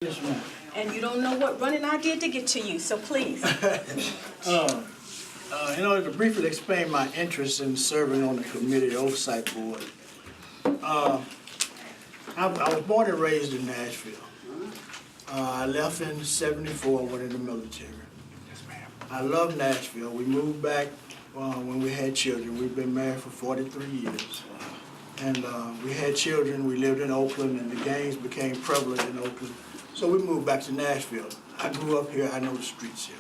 Yes, ma'am. And you don't know what running I did to get to you, so please. In order to briefly explain my interest in serving on the committee, the Oversight Board, I was born and raised in Nashville. I left in '74, went in the military. Yes, ma'am. I love Nashville. We moved back when we had children. We've been married for 43 years. And we had children. We lived in Oakland, and the gangs became prevalent in Oakland. So we moved back to Nashville. I grew up here. I know the streets here.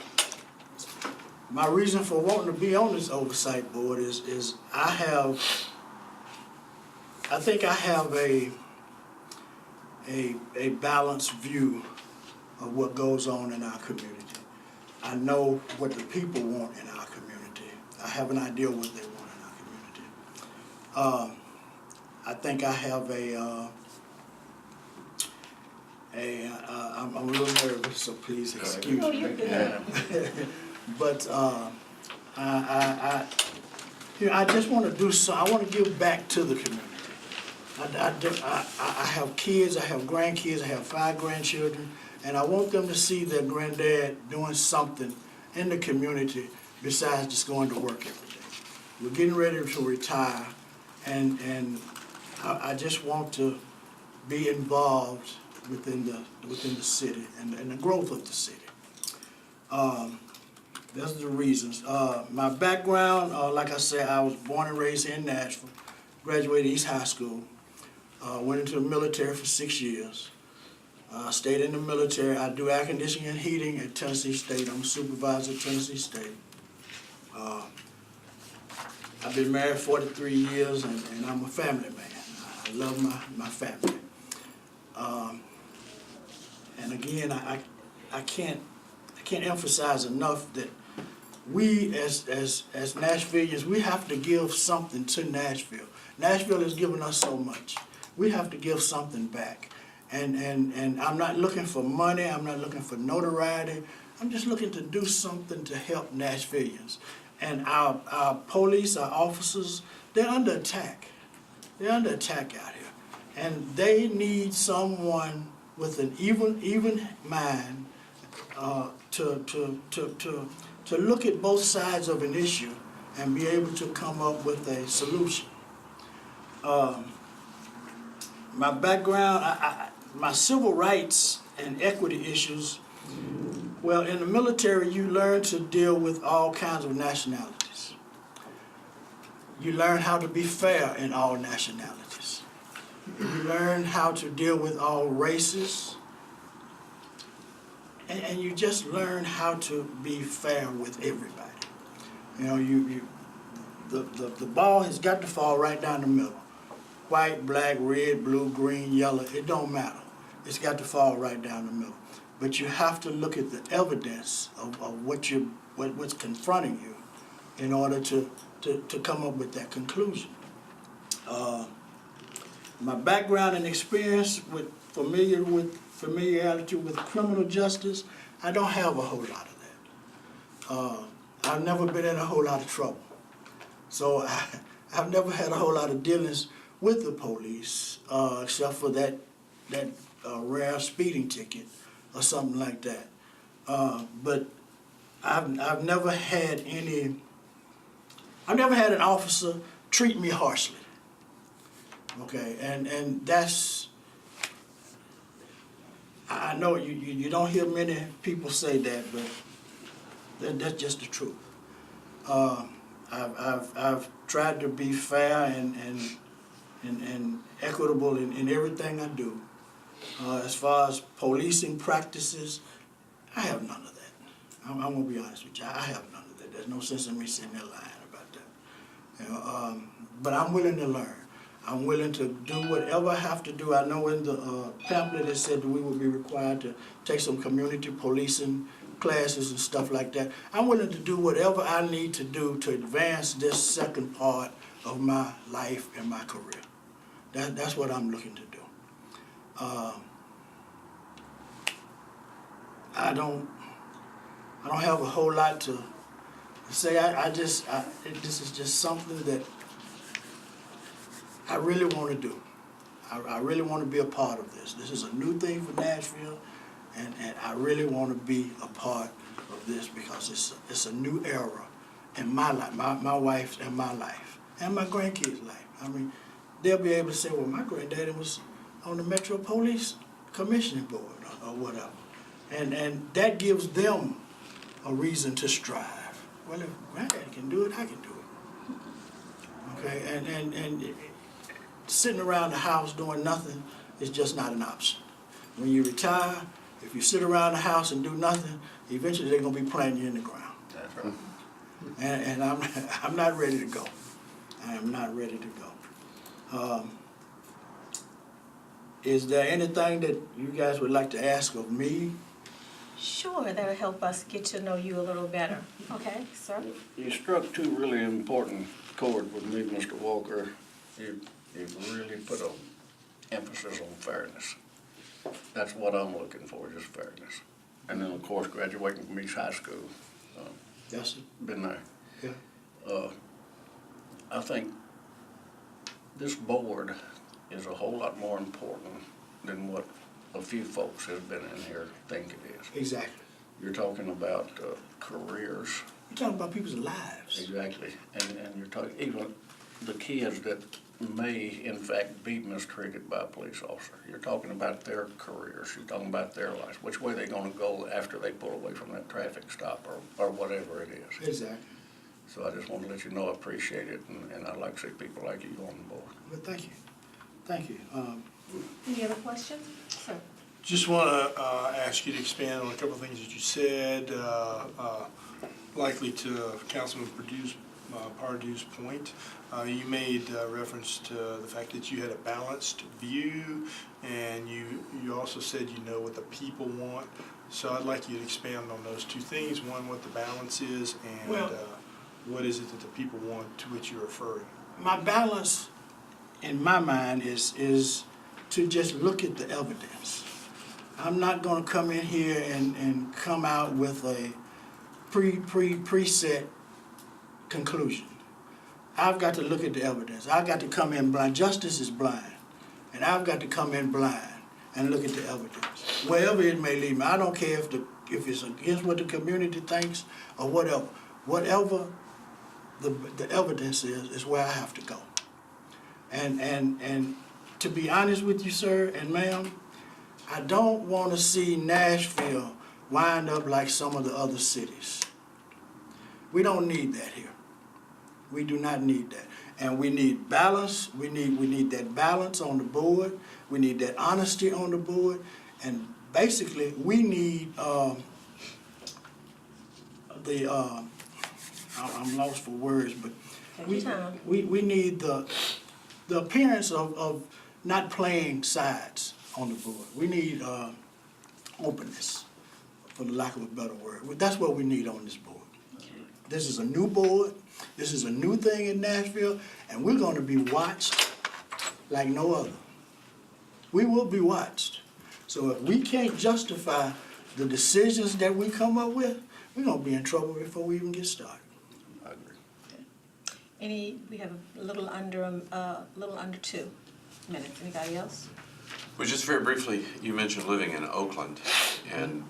My reason for wanting to be on this Oversight Board is I think I have a balanced view of what goes on in our community. I know what the people want in our community. I have an idea what they want in our community. I think I have I'm a little nervous, so please excuse me. Oh, you're good. But I just want to do so. I want to give back to the community. I have kids. I have grandkids. I have 5 grandchildren, and I want them to see their granddad doing something in the community besides just going to work every day. We're getting ready to retire, and I just want to be involved within the city and the growth of the city. Those are the reasons. My background, like I said, I was born and raised in Nashville, graduated East High School, went into the military for 6 years, stayed in the military. I do air conditioning and heating at Tennessee State. I'm a supervisor at Tennessee State. I've been married 43 years, and I'm a family man. I love my family. And again, I can't emphasize enough that we as Nashvillians, we have to give something to Nashville. Nashville has given us so much. We have to give something back. And I'm not looking for money, I'm not looking for notoriety. I'm just looking to do something to help Nashvillians. And our police, our officers, they're under attack. They're under attack out here. And they need someone with an even mind to look at both sides of an issue and be able to come up with a solution. My background, my civil rights and equity issues, well, in the military you learn to deal with all kinds of nationalities. You learn how to be fair in all nationalities. You learn how to deal with all races. And you just learn how to be fair with everybody. You know, the ball has got to fall right down the middle. White, black, red, blue, green, yellow, it don't matter. It's got to fall right down the middle. But you have to look at the evidence of what's confronting you in order to come up with that conclusion. My background and experience with familiarity with criminal justice, I don't have a whole lot of that. I've never been in a whole lot of trouble. So I've never had a whole lot of dealings with the police, except for that rare speeding ticket or something like that. But I've never had an officer treat me harshly. Okay, and that's, I know you don't hear many people say that, but that's just the truth. I've tried to be fair and equitable in everything I do. As far as policing practices, I have none of that. I'm gonna be honest with you. I have none of that. There's no sense in me sitting there lying about that. You know, but I'm willing to learn. I'm willing to do whatever I have to do. I know in the pamphlet it said that we will be required to take some community policing classes and stuff like that. I'm willing to do whatever I need to do to advance this second part of my life and my career. That's what I'm looking to do. I don't have a whole lot to say. This is just something that I really want to do. I really want to be a part of this. This is a new thing for Nashville, I really want to be a part of this because it's a new era in my life, my wife's and my life, and my grandkids' life. I mean, they'll be able to say, well, my granddaddy was on the Metropolitan Commissioning Board or whatever. And that gives them a reason to strive. Well, if granddaddy can do it, I can do it. Okay, and sitting around the house doing nothing is just not an option. When you retire, if you sit around the house and do nothing, eventually they're gonna be planting you in the ground. That's right. And I'm not ready to go. I am not ready to go. Is there anything that you guys would like to ask of me? Sure, that'll help us get to know you a little better. Okay, sir? You struck two really important chords with me, Mr. Walker. You really put an emphasis on fairness. That's what I'm looking for, just fairness. And then, of course, graduating from East High School. Yes, sir. Been there. Yeah. I think this board is a whole lot more important than what a few folks have been in here think it is. Exactly. You're talking about careers. You're talking about people's lives. Exactly. And you're talking, even the kids that may, in fact, be mistreated by a police officer. You're talking about their careers. You're talking about their lives. Which way they're going to go after they pull away from that traffic stop or whatever it is. Exactly. So I just want to let you know I appreciate it, and I'd like to see people like you on the board. Well, thank you. Thank you. Any other questions? Sir? Just want to ask you to expand on a couple of things that you said, likely to Councilman Pardue's point. You made reference to the fact that you had a balanced view, and you also said you know what the people want. So I'd like you to expand on those two things. One, what the balance is, and what is it that the people want, to which you're referring? My balance, in my mind, is to just look at the evidence. I'm not going to come in here and come out with a preset conclusion. I've got to look at the evidence. I've got to come in blind. Justice is blind. And I've got to come in blind and look at the evidence. Wherever it may lead me. I don't care if it's against what the community thinks or whatever. Whatever the evidence is where I have to go. And to be honest with you, sir and ma'am, I don't want to see Nashville wind up like some of the other cities. We don't need that here. We do not need that. And we need balance. We need that balance on the board. We need that honesty on the board. And basically, we need I'm lost for words, but we need the appearance of not playing sides on the board. We need openness, for the lack of a better word. That's what we need on this board. This is a new board. This is a new thing in Nashville, and we're going to be watched like no other. We will be watched. So if we can't justify the decisions that we come up with, we're going to be in trouble before we even get started. I agree. We have a little under 2 minutes. Anybody else? Well, just very briefly, you mentioned living in Oakland, and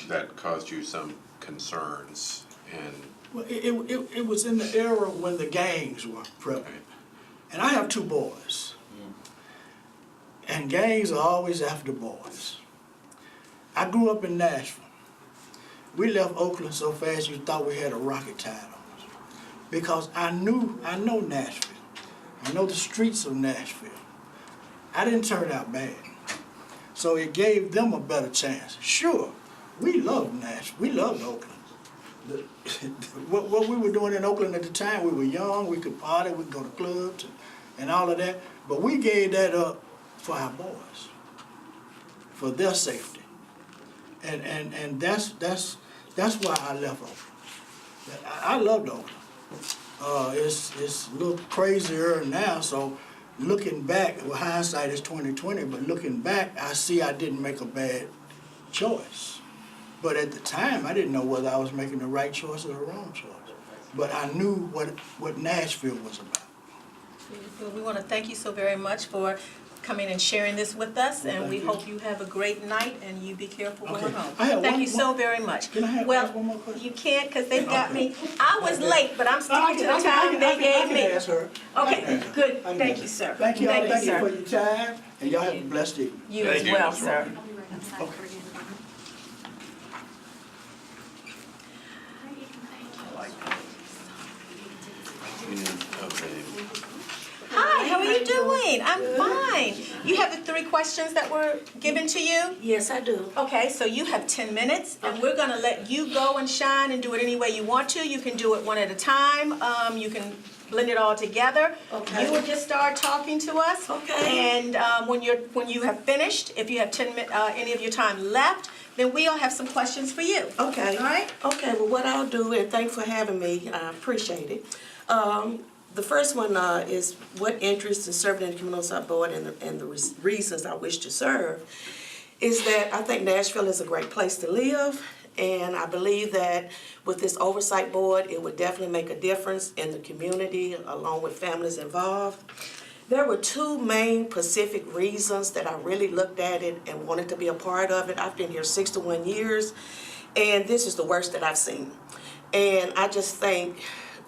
that caused you some concerns. And Well, it was in the era when the gangs were prevalent. And I have 2 boys. And gangs are always after boys. I grew up in Nashville. We left Oakland so fast you thought we had a rocket tied on us. Because I know Nashville. I know the streets of Nashville. I didn't turn out bad. So it gave them a better chance. Sure, we loved Nashville. We loved Oakland. What we were doing in Oakland at the time, we were young, we could party, we could go to clubs and all of that. But we gave that up for our boys, for their safety. And that's why I left Oakland. I loved Oakland. It's a little crazier now, so looking back, well, hindsight is 20/20, but looking back, I see I didn't make a bad choice. But at the time, I didn't know whether I was making the right choice or the wrong choice. But I knew what Nashville was about. We want to thank you so very much for coming and sharing this with us, and we hope you have a great night and you be careful going Okay. home. I have Thank one- you so very much. Can I have Well, one more question? you can't, because they've got me. I was late, but I'm I sticking to can- the I time can- they I can gave me. ask her. I Okay, can ask her. good. I can Thank ask you, her. sir. Thank you all. Thank you sir. for your time, and y'all have a blessed evening. You Thank as you, well, Ms. sir. Walker. Okay. Hi, how are you doing? I'm fine. You have the 3 questions that were given to you? Yes, I do. Okay, so you have 10 minutes, and we're gonna let you go and shine and do it any way you want to. You can do it one at a time. You can blend it all together. Okay. You will just start talking to us. Okay. And when you have finished, if you have any of your time left, then we'll have some questions for you. Okay. All right? Okay, well, what I'll do, and thanks for having me, I appreciate it. The first one is what interests in serving in the Community Oversight Board and the reasons I wish to serve is that I think Nashville is a great place to live, and I believe that with this Oversight Board, it would definitely make a difference in the community along with families involved. There were 2 main specific reasons that I really looked at it and wanted to be a part of it. I've been here 61 years, and this is the worst that I've seen. And I just think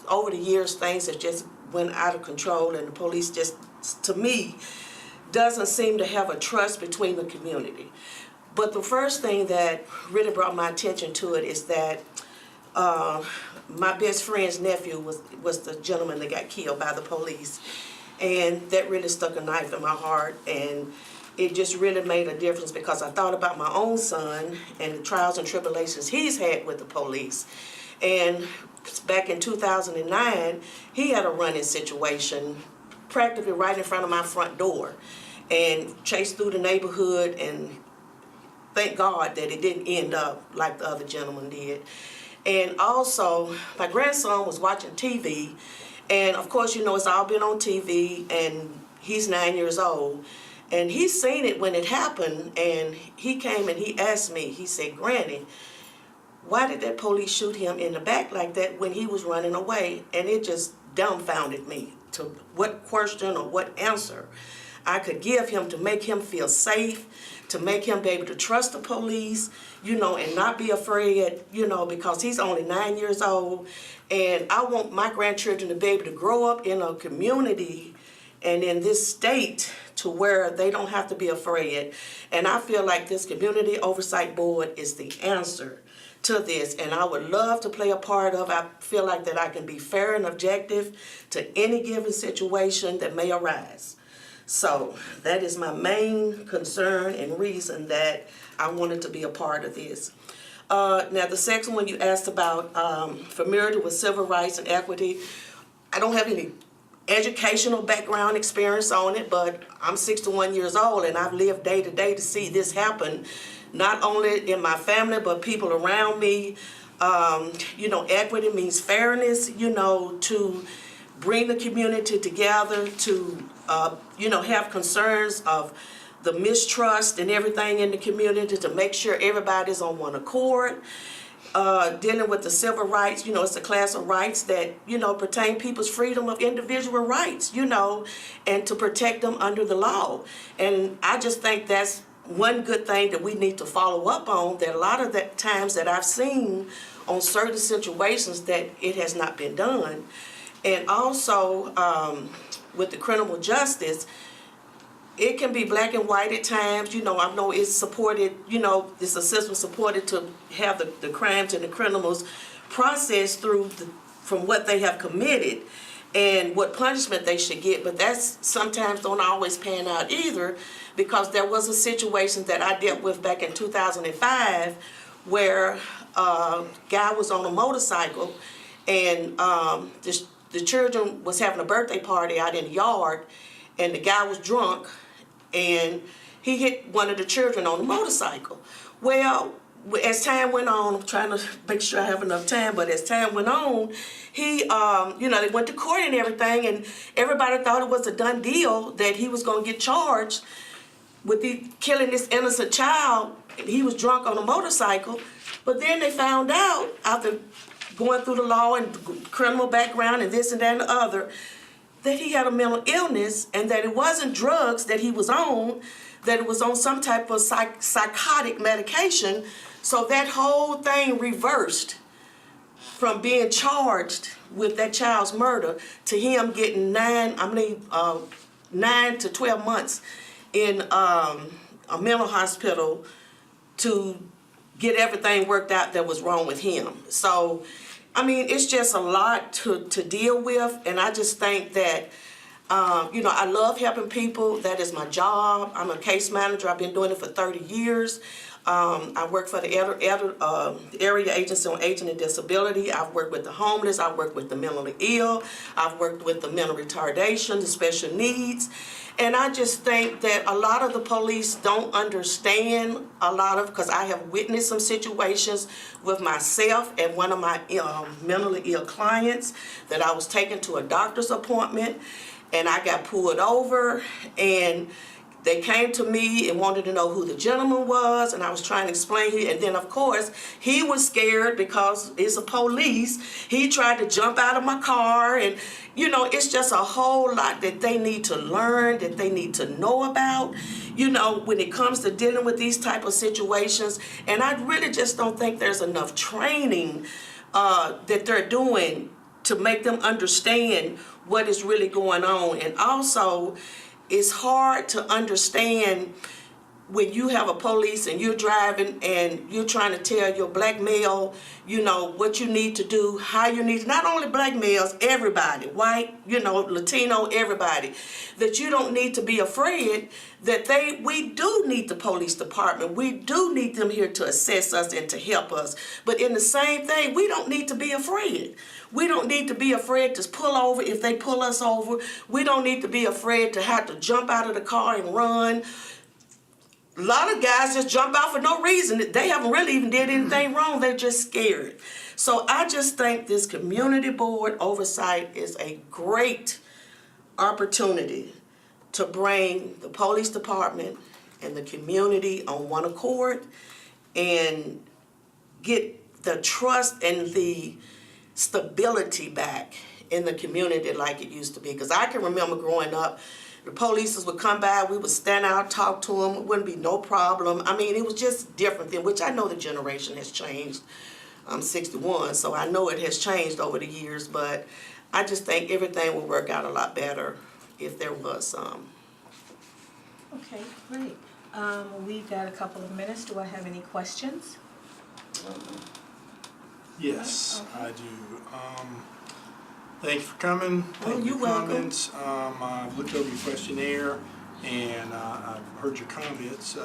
over the years, things have just went out of control, and the police just, to me, doesn't seem to have a trust between the community. But the first thing that really brought my attention to it is that my best friend's nephew was the gentleman that got killed by the police. And that really stuck a knife in my heart, and it just really made a difference because I thought about my own son and the trials and tribulations he's had with the police. And back in 2009, he had a run-in situation practically right in front of my front door and chased through the neighborhood, and thank God that it didn't end up like the other gentleman did. And also, my grandson was watching TV, and of course, you know, it's all been on TV, and he's 9 years old. And he's seen it when it happened, and he came and he asked me, he said, "Granny, why did that police shoot him in the back like that when he was running away?" And it just dumbfounded me to what question or what answer I could give him to make him feel safe, to make him be able to trust the police, you know, and not be afraid, you know, because he's only 9 years old. And I want my grandchildren to be able to grow up in a community and in this state to where they don't have to be afraid. And I feel like this Community Oversight Board is the answer to this, and I would love to play a part of. I feel like that I can be fair and objective to any given situation that may arise. So that is my main concern and reason that I wanted to be a part of this. Now the second one you asked about familiarity with civil rights and equity. I don't have any educational background experience on it, but I'm 61 years old and I've lived day to day to see this happen, not only in my family, but people around me. You know, equity means fairness, you know, to bring the community together, to, you know, have concerns of the mistrust and everything in the community, to make sure everybody's on one accord. Dealing with the civil rights, you know, it's a class of rights that, you know, pertain people's freedom of individual rights, you know, and to protect them under the law. And I just think that's one good thing that we need to follow up on, that a lot of the times that I've seen on certain situations that it has not been done. And also with the criminal justice, it can be black and white at times. You know, I know it's supported, you know, it's a system supported to have the crimes and the criminals processed from what they have committed and what punishment they should get, but that's sometimes don't always pan out either, because there was a situation that I dealt with back in 2005 where a guy was on a motorcycle and the children was having a birthday party out in the yard, and the guy was drunk and he hit one of the children on the motorcycle. Well, as time went on, I'm trying to make sure I have enough time, but as time went on, he, you know, they went to court and everything, and everybody thought it was a done deal that he was going to get charged with killing this innocent child. He was drunk on a motorcycle, but then they found out, after going through the law and criminal background and this and that and the other, that he had a mental illness and that it wasn't drugs that he was on, that it was on some type of psychotic medication. So that whole thing reversed from being charged with that child's murder to him getting 9 to 12 months in a mental hospital to get everything worked out that was wrong with him. So, I mean, it's just a lot to deal with, and I just think that, I love helping people. That is my job. I'm a case manager. I've been doing it for 30 years. I work for the Area Agency on Aging and Disability. I've worked with the homeless. I've worked with the mentally ill. I've worked with the mental retardation, the special needs. And I just think that a lot of the police don't understand because I have witnessed some situations with myself and one of my mentally ill clients that I was taken to a doctor's appointment and I got pulled over, and they came to me and wanted to know who the gentleman was, and I was trying to explain it. And then, of course, he was scared because it's a police. He tried to jump out of my car, and, it's just a whole lot that they need to learn, that they need to know about, when it comes to dealing with these type of situations. And I really just don't think there's enough training that they're doing to make them understand what is really going on. And also, it's hard to understand when you have a police and you're driving and you're trying to tell your black male, what you need to do, how you need to, not only black males, everybody, white, Latino, everybody, that you don't need to be afraid that we do need the police department. We do need them here to assess us and to help us. But in the same thing, we don't need to be afraid. We don't need to be afraid to pull over if they pull us over. We don't need to be afraid to have to jump out of the car and run. A lot of guys just jump out for no reason. They haven't really even did anything wrong. They're just scared. So I just think this community board oversight is a great opportunity to bring the police department and the community on one accord and get the trust and the stability back in the community like it used to be. Because I can remember growing up, the police would come by, we would stand out, talk to them, it wouldn't be no problem. I mean, it was just different then, which I know the generation has changed. I'm 61, so I know it has changed over the years, but I just think everything would work out a lot better if there was some. Okay, great. We've got a couple of minutes. Do I have any questions? Yes, I do. Thank you for coming. Thank you for your comments. I've looked over your questionnaire and I've heard your comments.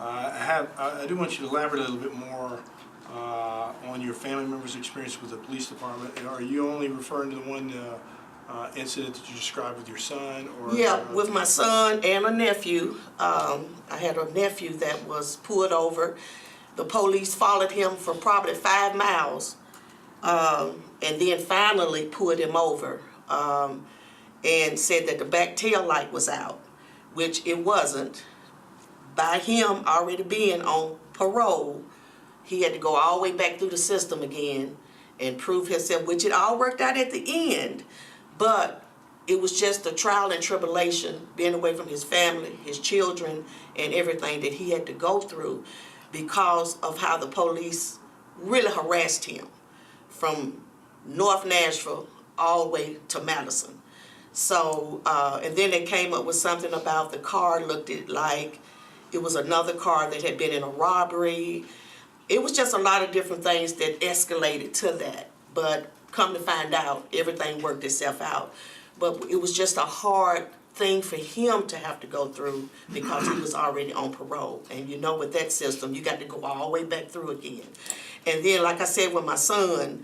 I do want you to elaborate a little bit more on your family member's experience with the police department. Are you only referring to the one incident that you described with your son? Or yeah, with my son and a nephew. I had a nephew that was pulled over. The police followed him for probably 5 miles. And then finally pulled him over and said that the back tail light was out, which it wasn't. By him already being on parole, he had to go all the way back through the system again and prove himself, which it all worked out at the end. But it was just a trial and tribulation, being away from his family, his children, and everything that he had to go through because of how the police really harassed him from North Nashville all the way to Madison. So, and then they came up with something about the car looked like it was another car that had been in a robbery. It was just a lot of different things that escalated to that. But come to find out, everything worked itself out. But it was just a hard thing for him to have to go through because he was already on parole. And with that system, you got to go all the way back through again. And then, like I said, with my son,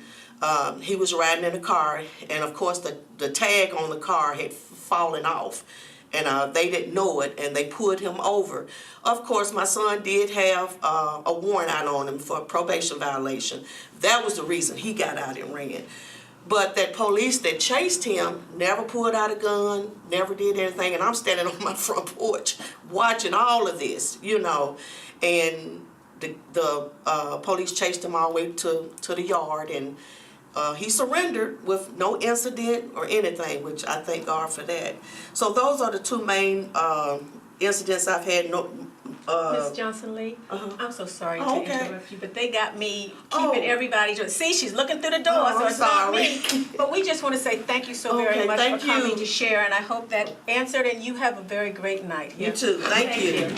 he was riding in a car, and of course the tag on the car had fallen off, and they didn't know it, and they pulled him over. Of course, my son did have a warrant out on him for a probation violation. That was the reason he got out and ran. But that police that chased him never pulled out a gun, never did anything, and I'm standing on my front porch watching all of this, and the police chased him all the way to the yard, and He surrendered with no incident or anything, which I thank God for that. So those are the two main incidents I've had. Ms. Johnson-Lee, I'm so sorry to interrupt you, but they got me keeping everybody. See, she's looking through the door, so it's not me. But we just want to say thank you so very much for coming to share, and I hope that answered, and you have a very great night. You too. Thank you.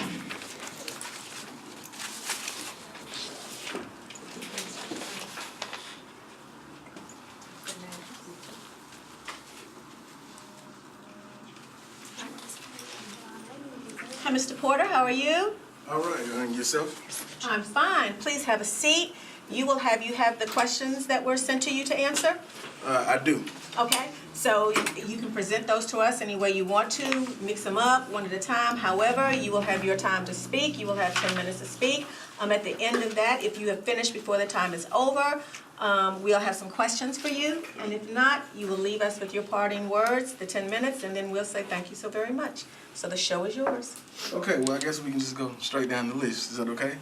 Hi, Mr. Porter, how are you? All right, and yourself? I'm fine. Please have a seat. You have the questions that were sent to you to answer? I do. Okay, so you can present those to us any way you want to, mix them up one at a time. However, you will have your time to speak. You will have 10 minutes to speak. At the end of that, if you have finished before the time is over, we'll have some questions for you. And if not, you will leave us with your parting words, the 10 minutes, and then we'll say thank you so very much. So the show is yours. Okay, well, I guess we can just go straight down the list. Is that okay?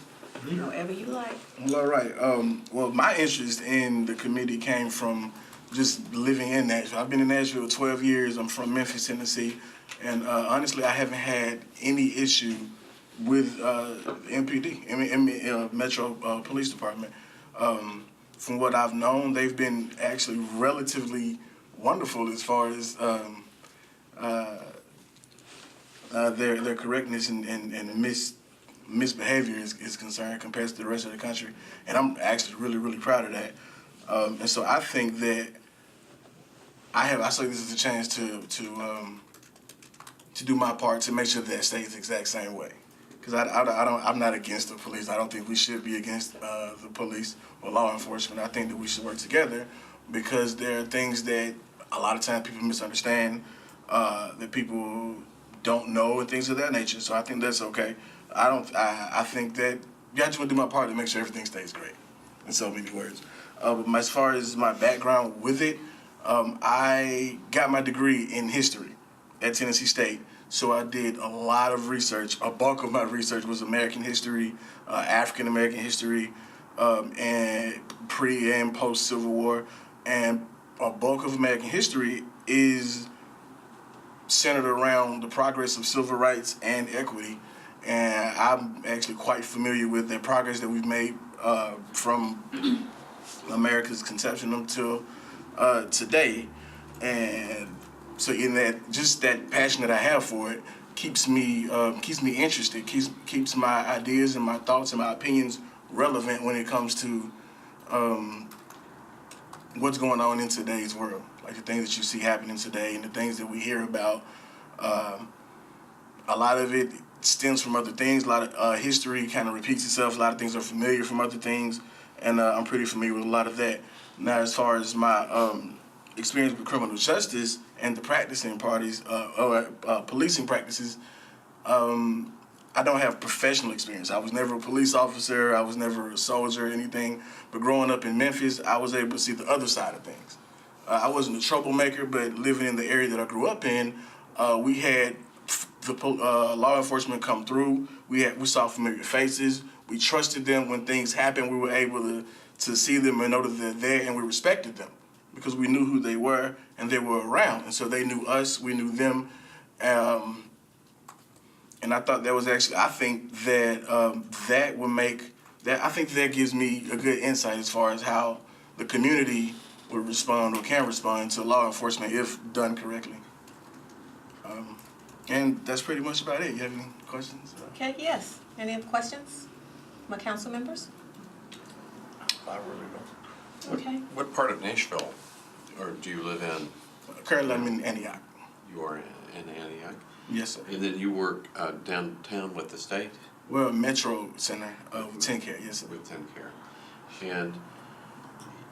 However you like. Well, all right. Well, my interest in the committee came from just living in Nashville. I've been in Nashville 12 years. I'm from Memphis, Tennessee. And honestly, I haven't had any issue with MPD, Metro Police Department. From what I've known, they've been actually relatively wonderful as far as their correctness and misbehavior is concerned compared to the rest of the country. And I'm actually really, really proud of that. And so I think that I say this is a chance to do my part to make sure that stays the exact same way. Because I'm not against the police. I don't think we should be against the police or law enforcement. I think that we should work together because there are things that a lot of times people misunderstand, that people don't know and things of that nature. So I think that's okay. I think that I just want to do my part to make sure everything stays great, in so many words. But as far as my background with it, I got my degree in history at Tennessee State. So I did a lot of research. A bulk of my research was American history, African American history, and pre and post Civil War. And a bulk of American history is centered around the progress of civil rights and equity. And I'm actually quite familiar with the progress that we've made from America's conception until today. And so in that, just that passion that I have for it keeps me interested, keeps my ideas and my thoughts and my opinions relevant when it comes to what's going on in today's world. Like the things that you see happening today and the things that we hear about. A lot of it stems from other things. A lot of history kind of repeats itself. A lot of things are familiar from other things, and I'm pretty familiar with a lot of that. Now, as far as my experience with criminal justice and the practicing parties, policing practices, I don't have professional experience. I was never a police officer. I was never a soldier or anything. But growing up in Memphis, I was able to see the other side of things. I wasn't a troublemaker, but living in the area that I grew up in, we had the law enforcement come through. We saw familiar faces. We trusted them when things happened. We were able to see them and know that they're there, and we respected them because we knew who they were and they were around. And so they knew us, we knew them. And I thought that was actually, I think that that would make, I think that gives me a good insight as far as how the community would respond or can respond to law enforcement if done correctly. And that's pretty much about it. You have any questions? Okay, yes. Any other questions? My council members? I really don't. Okay. What part of Nashville, or do you live in? Currently, I'm in Antioch. You are in Antioch? Yes, sir. And then you work downtown with the state? Well, Metro Center with 10Care, yes, sir. With 10Care. And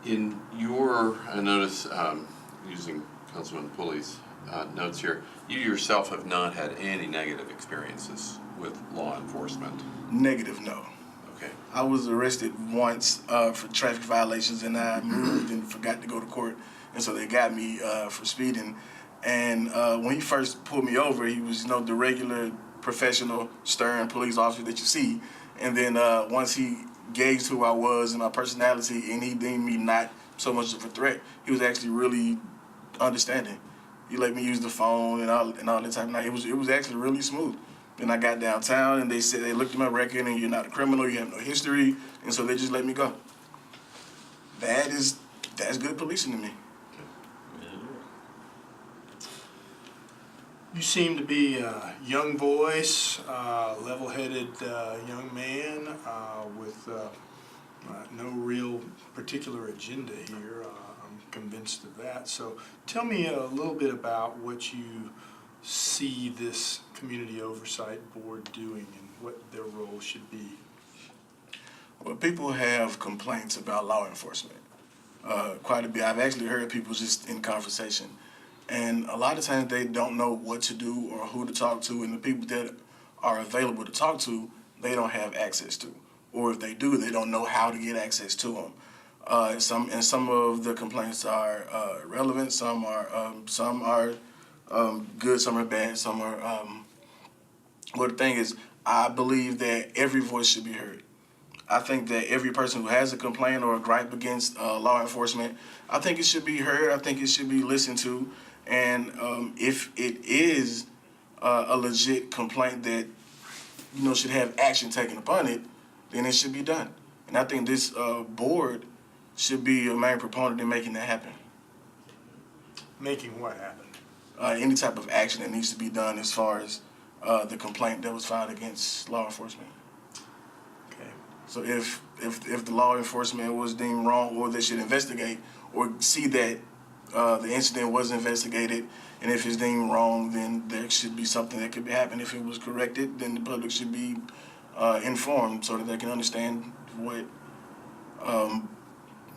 in your, I notice, using Councilman Pulley's notes here, you yourself have not had any negative experiences with law enforcement? Negative, no. Okay. I was arrested once for traffic violations, and I moved and forgot to go to court, and so they got me for speeding. And when he first pulled me over, he was, the regular professional, stern police officer that you see. And then once he gauged who I was and my personality, and he deemed me not so much of a threat. He was actually really understanding. He let me use the phone and all that type of night. It was actually really smooth. Then I got downtown and they said they looked at my record and you're not a criminal, you have no history, and so they just let me go. That's good policing to me. You seem to be a young voice, level-headed young man with no real particular agenda here. I'm convinced of that. So tell me a little bit about what you see this Community Oversight Board doing and what their role should be. Well, people have complaints about law enforcement. Quite a bit. I've actually heard people just in conversation. And a lot of times they don't know what to do or who to talk to, and the people that are available to talk to, they don't have access to. Or if they do, they don't know how to get access to them. Some of the complaints are relevant, some are good, some are bad, some are. Well, the thing is, I believe that every voice should be heard. I think that every person who has a complaint or a gripe against law enforcement, I think it should be heard. I think it should be listened to. And if it is a legit complaint that should have action taken upon it, then it should be done. And I think this board should be a main proponent in making that happen. Making what happen? Any type of action that needs to be done as far as the complaint that was filed against law enforcement. Okay. So if the law enforcement was deemed wrong, or they should investigate or see that the incident was investigated, and if it's deemed wrong, then there should be something that could happen. If it was corrected, then the public should be informed so that they can understand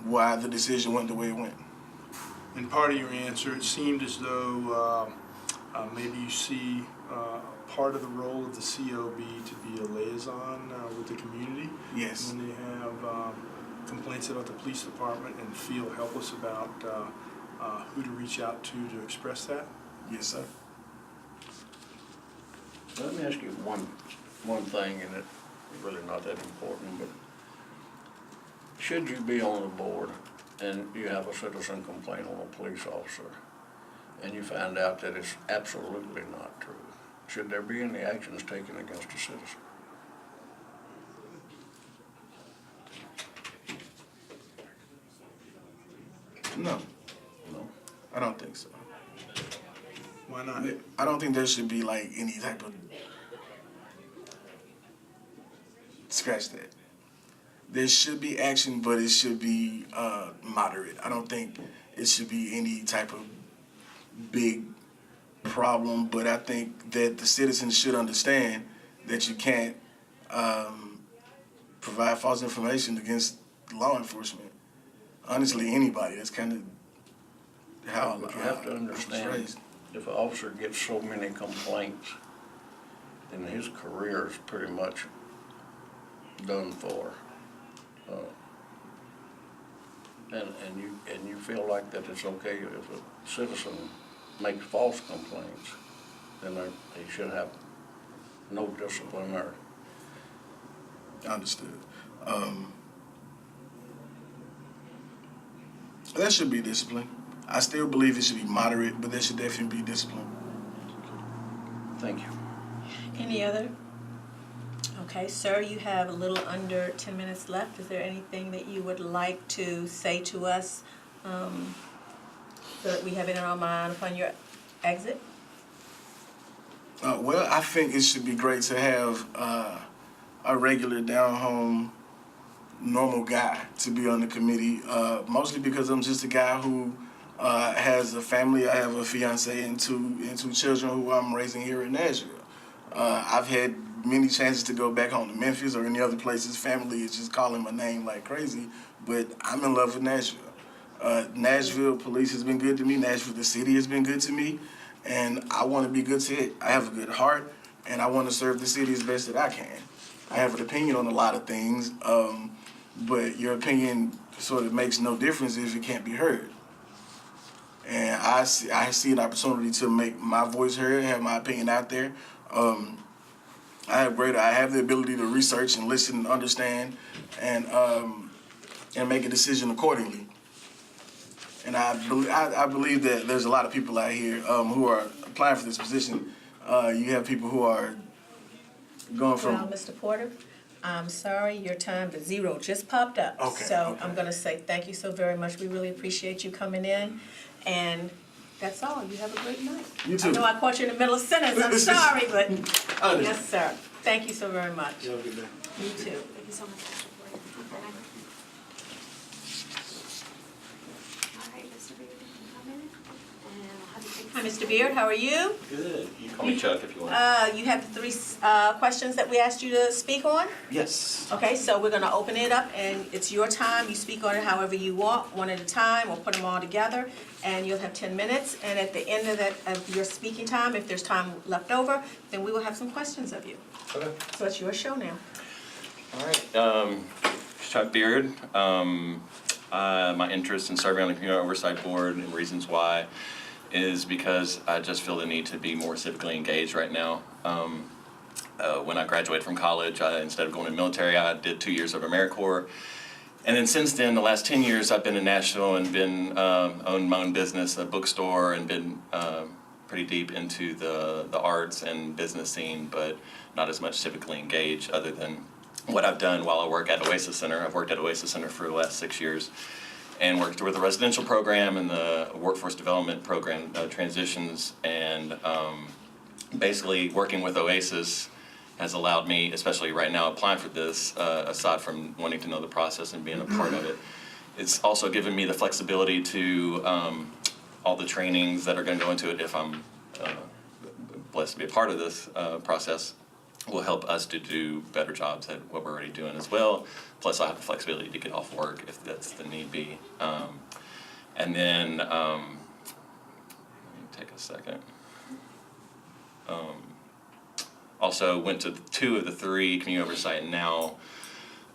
why the decision went the way it went. In part of your answer, it seemed as though maybe you see part of the role of the COB to be a liaison with the community. Yes. When they have complaints about the police department and feel helpless about who to reach out to express that. Yes, sir. Let me ask you one thing, and it's really not that important, but should you be on the board and you have a citizen complaint on a police officer and you find out that it's absolutely not true, should there be any actions taken against a citizen? No, No? I don't think so. Why not? I don't think there should be like any type of scratch that. There should be action, but it should be moderate. I don't think it should be any type of big problem, but I think that the citizens should understand that you can't provide false information against law enforcement. Honestly, anybody. That's kind of how But you have to I was understand, raised. if an officer gets so many complaints, then his career is pretty much done for. And you feel like that it's okay if a citizen makes false complaints, then they should have no discipline or. Understood. There should be discipline. I still believe it should be moderate, but there should definitely be discipline. Thank you. Any other? Okay, sir, you have a little under 10 minutes left. Is there anything that you would like to say to us so that we have it in our mind upon your exit? Well, I think it should be great to have a regular down-home, normal guy to be on the committee, mostly because I'm just a guy who has a family. I have a fiance and two children who I'm raising here in Nashville. I've had many chances to go back home to Memphis or any other places. Family is just calling my name like crazy, but I'm in love with Nashville. Nashville police has been good to me. Nashville, the city, has been good to me, and I want to be good to it. I have a good heart, and I want to serve the city as best that I can. I have an opinion on a lot of things, but your opinion sort of makes no difference if it can't be heard. And I see an opportunity to make my voice heard, have my opinion out there. I have the ability to research and listen and understand and make a decision accordingly. And I believe that there's a lot of people out here who are applying for this position. You have people who are going from. Well, Mr. Porter, I'm sorry, your time, the 0 just popped up. Okay, So okay. I'm gonna say thank you so very much. We really appreciate you coming in, and that's all. You have a great night. You too. I know I caught you in the middle of a sentence, I'm sorry, but, I understand. yes, sir. Thank you so very much. You have a good day. You too. Thank you so much, Mr. Porter. All right, Mr. Beard, you can come in, and I'll have you take. Hi, Mr. Beard, how are you? Good. You can call me Chuck if you want. You have the 3 questions that we asked you to speak on? Yes. Okay, so we're gonna open it up, and it's your time. You speak on it however you want, one at a time, or put them all together, and you'll have 10 minutes. And at the end of your speaking time, if there's time left over, then we will have some questions of you. Okay. So it's your show now. All right. Chuck Byrd. My interest in serving on the Community Oversight Board and reasons why is because I just feel the need to be more civically engaged right now. When I graduated from college, instead of going to the military, I did 2 years of AmeriCorps. And then since then, the last 10 years, I've been in Nashville and been owned my own business, a bookstore, and been pretty deep into the arts and business scene, but not as much civically engaged other than what I've done while I work at Oasis Center. I've worked at Oasis Center for the last 6 years and worked with the residential program and the workforce development program transitions. And basically working with Oasis has allowed me, especially right now applying for this, aside from wanting to know the process and being a part of it, it's also given me the flexibility to all the trainings that are going to go into it if I'm blessed to be a part of this process will help us to do better jobs at what we're already doing as well. Plus I have the flexibility to get off work if that's the need be. And then, let me take a second. Also went to 2 of the 3 community oversight and now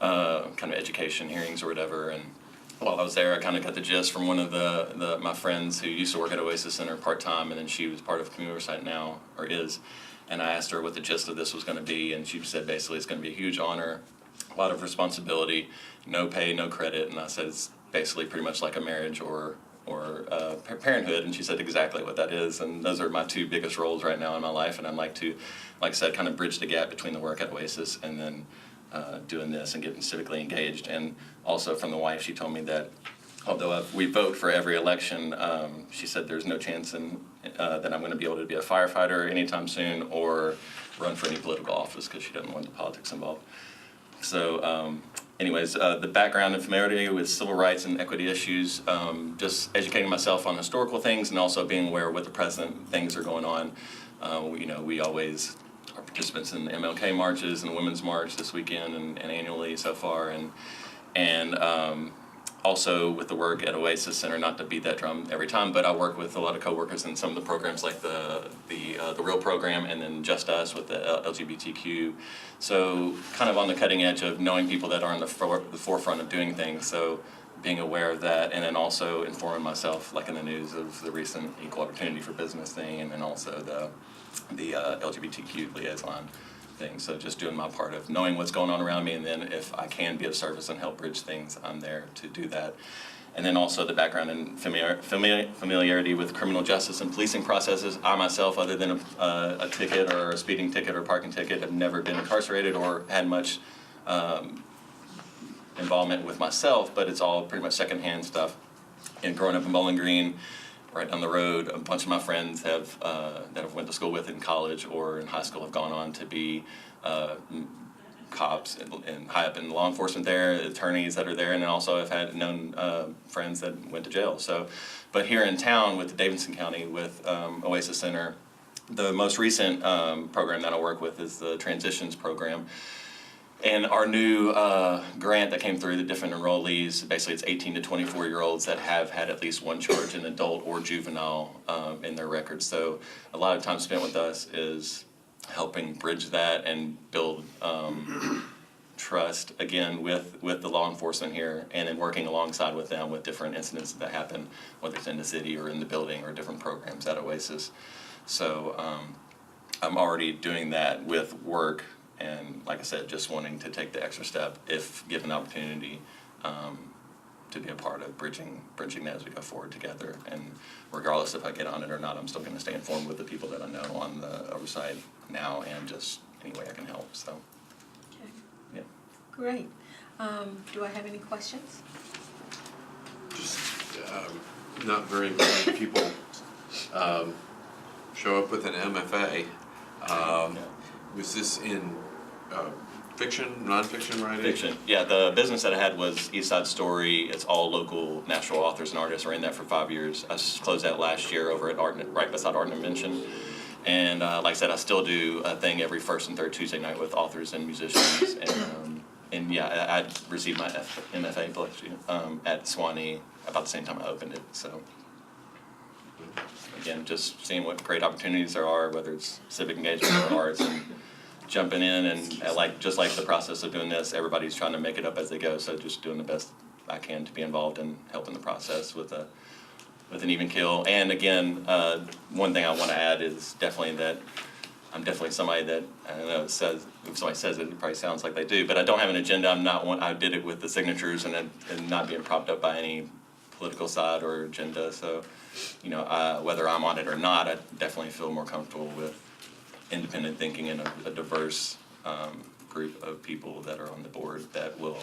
kind of education hearings or whatever. And while I was there, I kind of got the gist from one of my friends who used to work at Oasis Center part-time, and then she was part of community oversight now, or is. And I asked her what the gist of this was going to be, and she said basically it's going to be a huge honor, a lot of responsibility, no pay, no credit. And I said it's basically pretty much like a marriage or parenthood, and she said exactly what that is. And those are my 2 biggest roles right now in my life, and I'd like to, like I said, kind of bridge the gap between the work at Oasis and then doing this and getting civically engaged. And also from the wife, she told me that although we vote for every election, she said there's no chance that I'm going to be able to be a firefighter anytime soon or run for any political office because she doesn't want the politics involved. So anyways, the background and familiarity with civil rights and equity issues, just educating myself on historical things and also being aware of what the present things are going on. We always are participants in the MLK marches and the Women's March this weekend and annually so far. And also with the work at Oasis Center, not to beat that drum every time, but I work with a lot of coworkers in some of the programs like the Real program and then Just Us with the LGBTQ. So kind of on the cutting edge of knowing people that are on the forefront of doing things. So being aware of that, and then also informing myself, like in the news, of the recent equal opportunity for business thing, and then also the LGBTQ liaison thing. So just doing my part of knowing what's going on around me, and then if I can be of service and help bridge things, I'm there to do that. And then also the background and familiarity with criminal justice and policing processes. I myself, other than a ticket or a speeding ticket or parking ticket, have never been incarcerated or had much involvement with myself, but it's all pretty much secondhand stuff. And growing up in Bowling Green, right down the road, a bunch of my friends have that I've went to school with in college or in high school have gone on to be cops and high up in law enforcement there, attorneys that are there, and then also I've had known friends that went to jail. So, but here in town with Davidson County with Oasis Center, the most recent program that I work with is the Transitions program. And our new grant that came through the different enrollees, basically it's 18 to 24-year-olds that have had at least one charge, in adult or juvenile, in their records. So a lot of time spent with us is helping bridge that and build trust, again, with the law enforcement here, and then working alongside with them with different incidents that happen, whether it's in the city or in the building or different programs at Oasis. So I'm already doing that with work. And like I said, just wanting to take the extra step, if given the opportunity, to to be a part of bridging that as we go forward together. And regardless if I get on it or not, I'm still going to stay informed with the people that I know on the oversight now and just any way I can help. So, Okay. yeah. Great. Do I have any questions? Just not very many people show up with an MFA. Was this in fiction, nonfiction writing? Fiction. Yeah, the business that I had was East Side Story. It's all local Nashville authors and artists. I ran that for 5 years. I closed that last year over at right beside Art and Invention. And like I said, I still do a thing every first and third Tuesday night with authors and musicians. And yeah, I received my MFA at Swanee about the same time I opened it. So again, just seeing what great opportunities there are, whether it's civic engagement or arts, and jumping in and just like the process of doing this, everybody's trying to make it up as they go. So just doing the best I can to be involved in helping the process with an even keel. And again, one thing I want to add is definitely that I'm definitely somebody that, I don't know, if somebody says it, it probably sounds like they do, but I don't have an agenda. I did it with the signatures and not being propped up by any political side or agenda. So, whether I'm on it or not, I definitely feel more comfortable with independent thinking and a diverse group of people that are on the board that will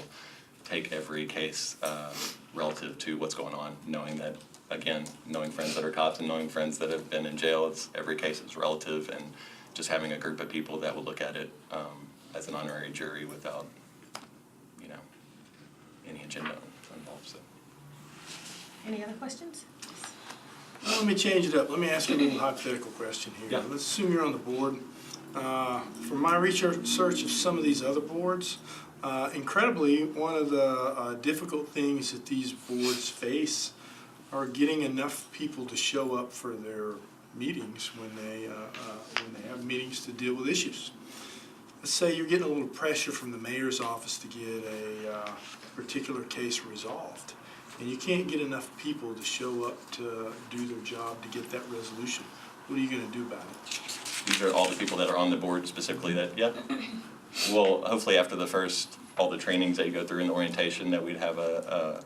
take every case relative to what's going on, knowing that, again, knowing friends that are cops and knowing friends that have been in jail, every case is relative, and just having a group of people that will look at it as an honorary jury without, any agenda involved. So. Any other questions? Well, let me change it up. Let me ask you a little hypothetical question here. Yeah. Let's assume you're on the board. From my research of some of these other boards, incredibly, one of the difficult things that these boards face are getting enough people to show up for their meetings when they have meetings to deal with issues. Let's say you're getting a little pressure from the mayor's office to get a particular case resolved, and you can't get enough people to show up to do their job to get that resolution. What are you going to do about it? These are all the people that are on the board specifically that, yeah. Well, hopefully after all the trainings that you go through in the orientation, that we'd have a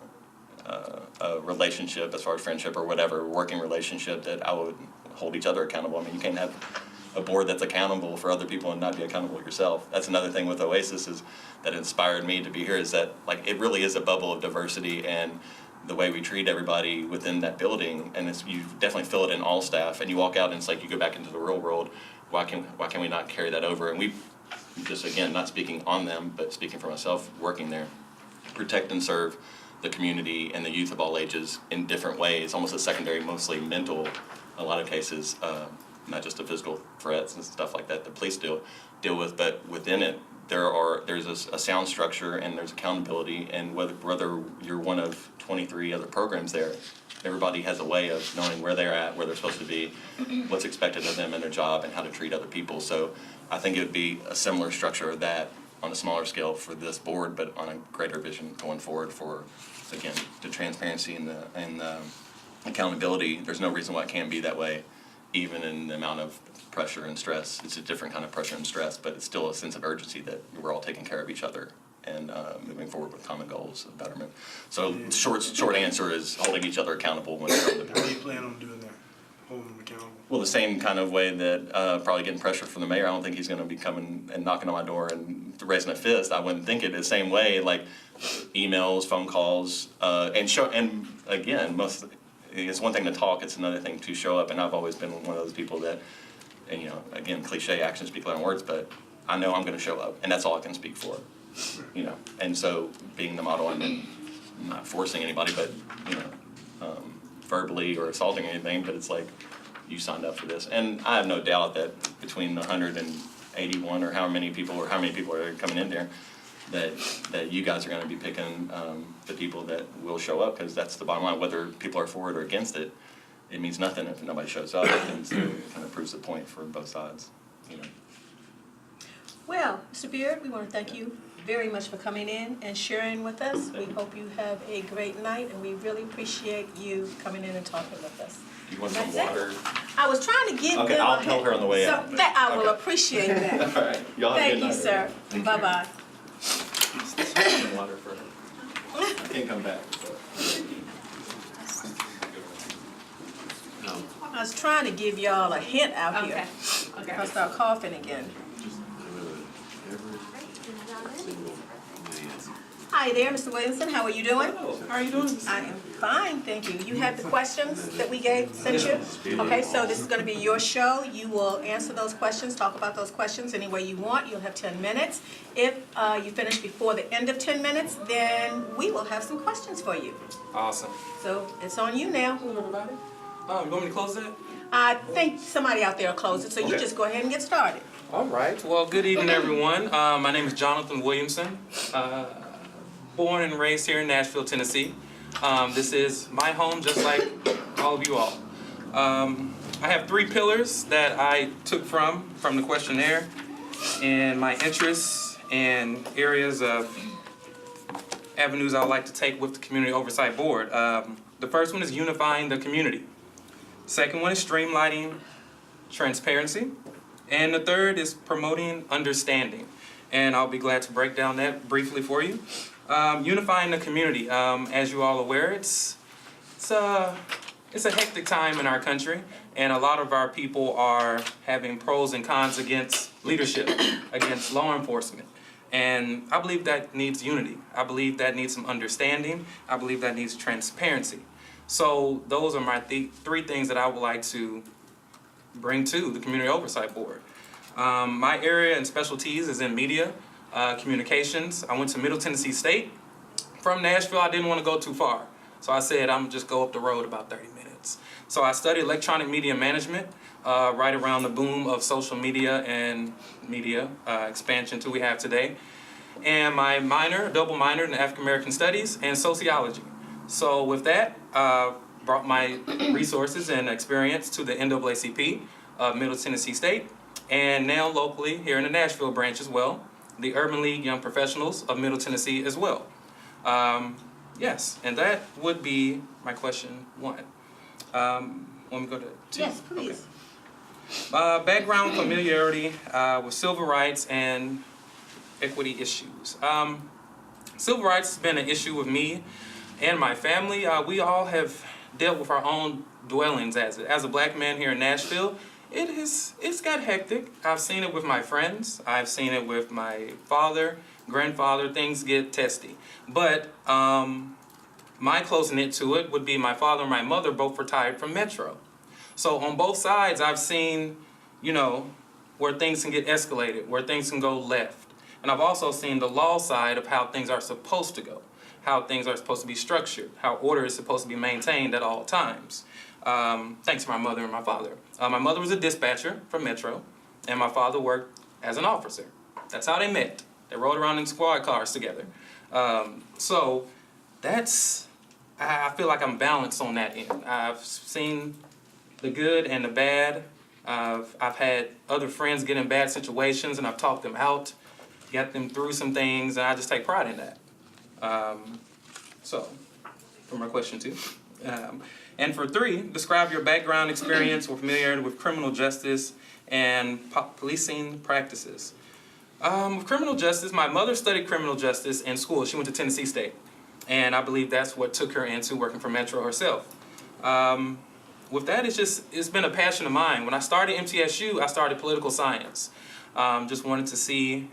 relationship as far as friendship or whatever, working relationship, that I would hold each other accountable. I mean, you can't have a board that's accountable for other people and not be accountable yourself. That's another thing with Oasis is that inspired me to be here, is that it really is a bubble of diversity, and the way we treat everybody within that building, and you definitely feel it in all staff, and you walk out and it's like you go back into the real world. Why can we not carry that over? And we just, again, not speaking on them, but speaking for myself, working there, protect and serve the community and the youth of all ages in different ways, almost a secondary, mostly mental, a lot of cases, not just the physical threats and stuff like that the police deal with, but within it, there's a sound structure and there's accountability, and whether you're one of 23 other programs there, everybody has a way of knowing where they're at, where they're supposed to be, what's expected of them in their job, and how to treat other people. So I think it would be a similar structure of that on a smaller scale for this board, but on a greater vision going forward for, again, the transparency and the accountability. There's no reason why it can't be that way, even in the amount of pressure and stress. It's a different kind of pressure and stress, but it's still a sense of urgency that we're all taking care of each other and moving forward with common goals of betterment. So short answer is holding each other accountable when we're on the board. How do you plan on doing that? Holding them accountable? Well, the same kind of way that probably getting pressure from the mayor. I don't think he's going to be coming and knocking on my door and raising a fist. I wouldn't think it the same way, like emails, phone calls, and again, it's one thing to talk, it's another thing to show up. And I've always been one of those people that, and again, cliche, actions speak louder than words, but I know I'm going to show up, and that's all I can speak for. And so being the model, I'm not forcing anybody, but verbally or assaulting anything, but it's like, you signed up for this. And I have no doubt that between 181 or how many people are coming in there, that you guys are going to be picking the people that will show up, because that's the bottom line. Whether people are for it or against it, it means nothing if nobody shows up, and so it kind of proves the point for both sides. Well, Mr. Byrd, we want to thank you very much for coming in and sharing with us. We hope you have a great night, and we really appreciate you coming in and talking with us. You want some That's it. water? I was trying to get Okay, them I'll tell her on the way out. So that I will Okay. appreciate that. All right. Y'all have a Thank good you, night. sir. Bye-bye. Some water for her. I can't come back. So. I was trying to give y'all a hint out here. Okay. I'll start coughing again. Hi there, Mr. Williamson. How are you doing? How are you doing? I am fine, thank you. You have the questions that we sent you? Okay, so this is gonna be your show. You will answer those questions, talk about those questions any way you want. You'll have 10 minutes. If you finish before the end of 10 minutes, then we will have some questions for you. Awesome. So it's on you now. Hello, everybody. You want me to close that? I think somebody out there will close it, so you just go ahead and get started. All right. Well, good evening, everyone. My name is Jonathan Williamson. Born and raised here in Nashville, Tennessee. This is my home, just like all of you all. I have 3 pillars that I took from the questionnaire, and my interests and areas of avenues I would like to take with the Community Oversight Board. The first one is unifying the community. Second one is streamlining transparency. And the third is promoting understanding. And I'll be glad to break down that briefly for you. Unifying the community. As you all are aware, it's a hectic time in our country, and a lot of our people are having pros and cons against leadership, against law enforcement. And I believe that needs unity. I believe that needs some understanding. I believe that needs transparency. So those are my 3 things that I would like to bring to the Community Oversight Board. My area and specialties is in media, communications. I went to Middle Tennessee State. From Nashville, I didn't want to go too far. So I said, I'm just go up the road about 30 minutes. So I studied electronic media management, right around the boom of social media and media expansion to we have today. And my double minor in African American Studies and sociology. So with that, brought my resources and experience to the NAACP of Middle Tennessee State, and now locally here in the Nashville branch as well, the Urban League Young Professionals of Middle Tennessee as well. Yes, and that would be my question 1. Want me to go to 2? Yes, please. Okay. Background familiarity with civil rights and equity issues. Civil rights has been an issue with me and my family. We all have dealt with our own dwellings as a black man here in Nashville. It's got hectic. I've seen it with my friends. I've seen it with my father, grandfather. Things get testy. But my close knit to it would be my father and my mother both retired from Metro. So on both sides, I've seen, where things can get escalated, where things can go left. And I've also seen the law side of how things are supposed to go, how things are supposed to be structured, how order is supposed to be maintained at all times. Thanks to my mother and my father. My mother was a dispatcher for Metro, and my father worked as an officer. That's how they met. They rode around in squad cars together. So I feel like I'm balanced on that end. I've seen the good and the bad. I've had other friends get in bad situations, and I've talked them out, got them through some things, and I just take pride in that. So, for my question 2. And for 3, describe your background experience or familiarity with criminal justice and policing practices. With criminal justice, my mother studied criminal justice in school. She went to Tennessee State. And I believe that's what took her into working for Metro herself. With that, it's been a passion of mine. When I started MTSU, I started political science. Just wanted to see,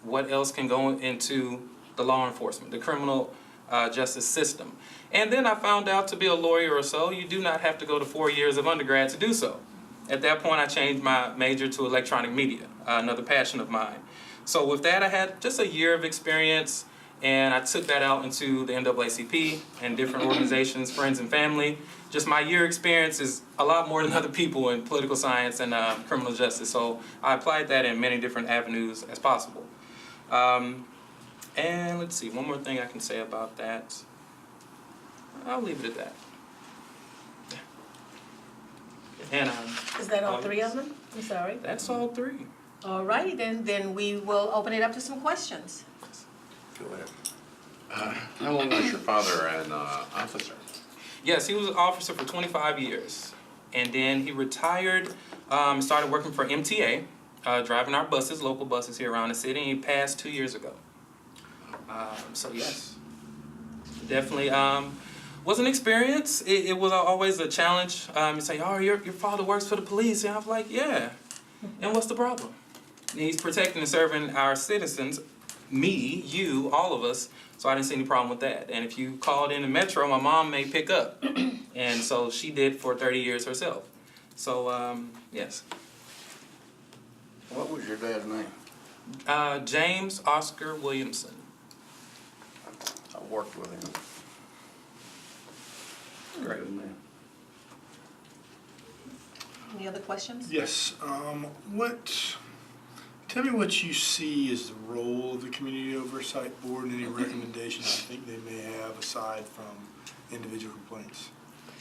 what else can go into the law enforcement, the criminal justice system. And then I found out to be a lawyer or so, you do not have to go to 4 years of undergrad to do so. At that point, I changed my major to electronic media, another passion of mine. So with that, I had just a year of experience, and I took that out into the NAACP and different organizations, friends and family. Just my year experience is a lot more than other people in political science and criminal justice. So I applied that in many different avenues as possible. And let's see, one more thing I can say about that. I'll leave it at that. And Is that all 3 of them? I'm sorry. that's all 3. All righty, then we will open it up to some questions. Go ahead. How long was your father an officer? Yes, he was an officer for 25 years. And then he retired, started working for MTA, driving our buses, local buses here around the city, and he passed 2 years ago. So yes, definitely was an experience. It was always a challenge. You say, oh, your father works for the police. And I was like, yeah. And what's the problem? And he's protecting and serving our citizens, me, you, all of us. So I didn't see any problem with that. And if you called in the Metro, my mom may pick up. And so she did for 30 years herself. So, yes. What was your dad's name? James Oscar Williamson. I worked with him. Great. Good man. Any other questions? Yes, tell me what you see as the role of the Community Oversight Board and any recommendations you think they may have aside from individual complaints.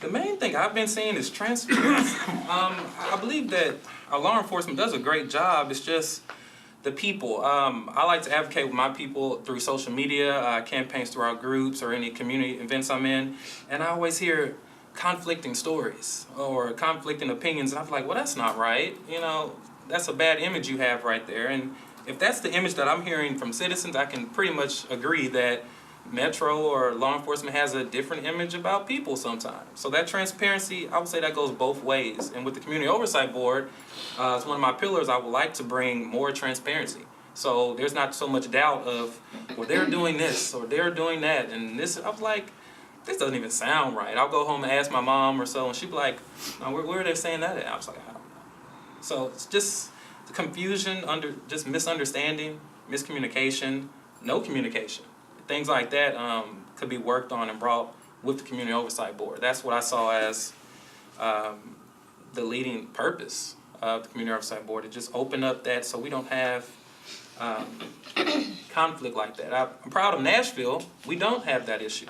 The main thing I've been seeing is transparency. I believe that our law enforcement does a great job. It's just the people. I like to advocate with my people through social media, campaigns through our groups or any community events I'm in, and I always hear conflicting stories or conflicting opinions, and I'm like, well, that's not right. You know, that's a bad image you have right there. And if that's the image that I'm hearing from citizens, I can pretty much agree that Metro or law enforcement has a different image about people sometimes. So that transparency, I would say that goes both ways. And with the Community Oversight Board, it's one of my pillars. I would like to bring more transparency. So there's not so much doubt of, well, they're doing this or they're doing that. And this, I was like, this doesn't even sound right. I'll go home and ask my mom or so, and she'd be like, no, where are they saying that at? I was like, I don't know. So it's just the confusion, just misunderstanding, miscommunication, no communication. Things like that could be worked on and brought with the Community Oversight Board. That's what I saw as the leading purpose of the Community Oversight Board, to just open up that so we don't have conflict like that. I'm proud of Nashville. We don't have that issue.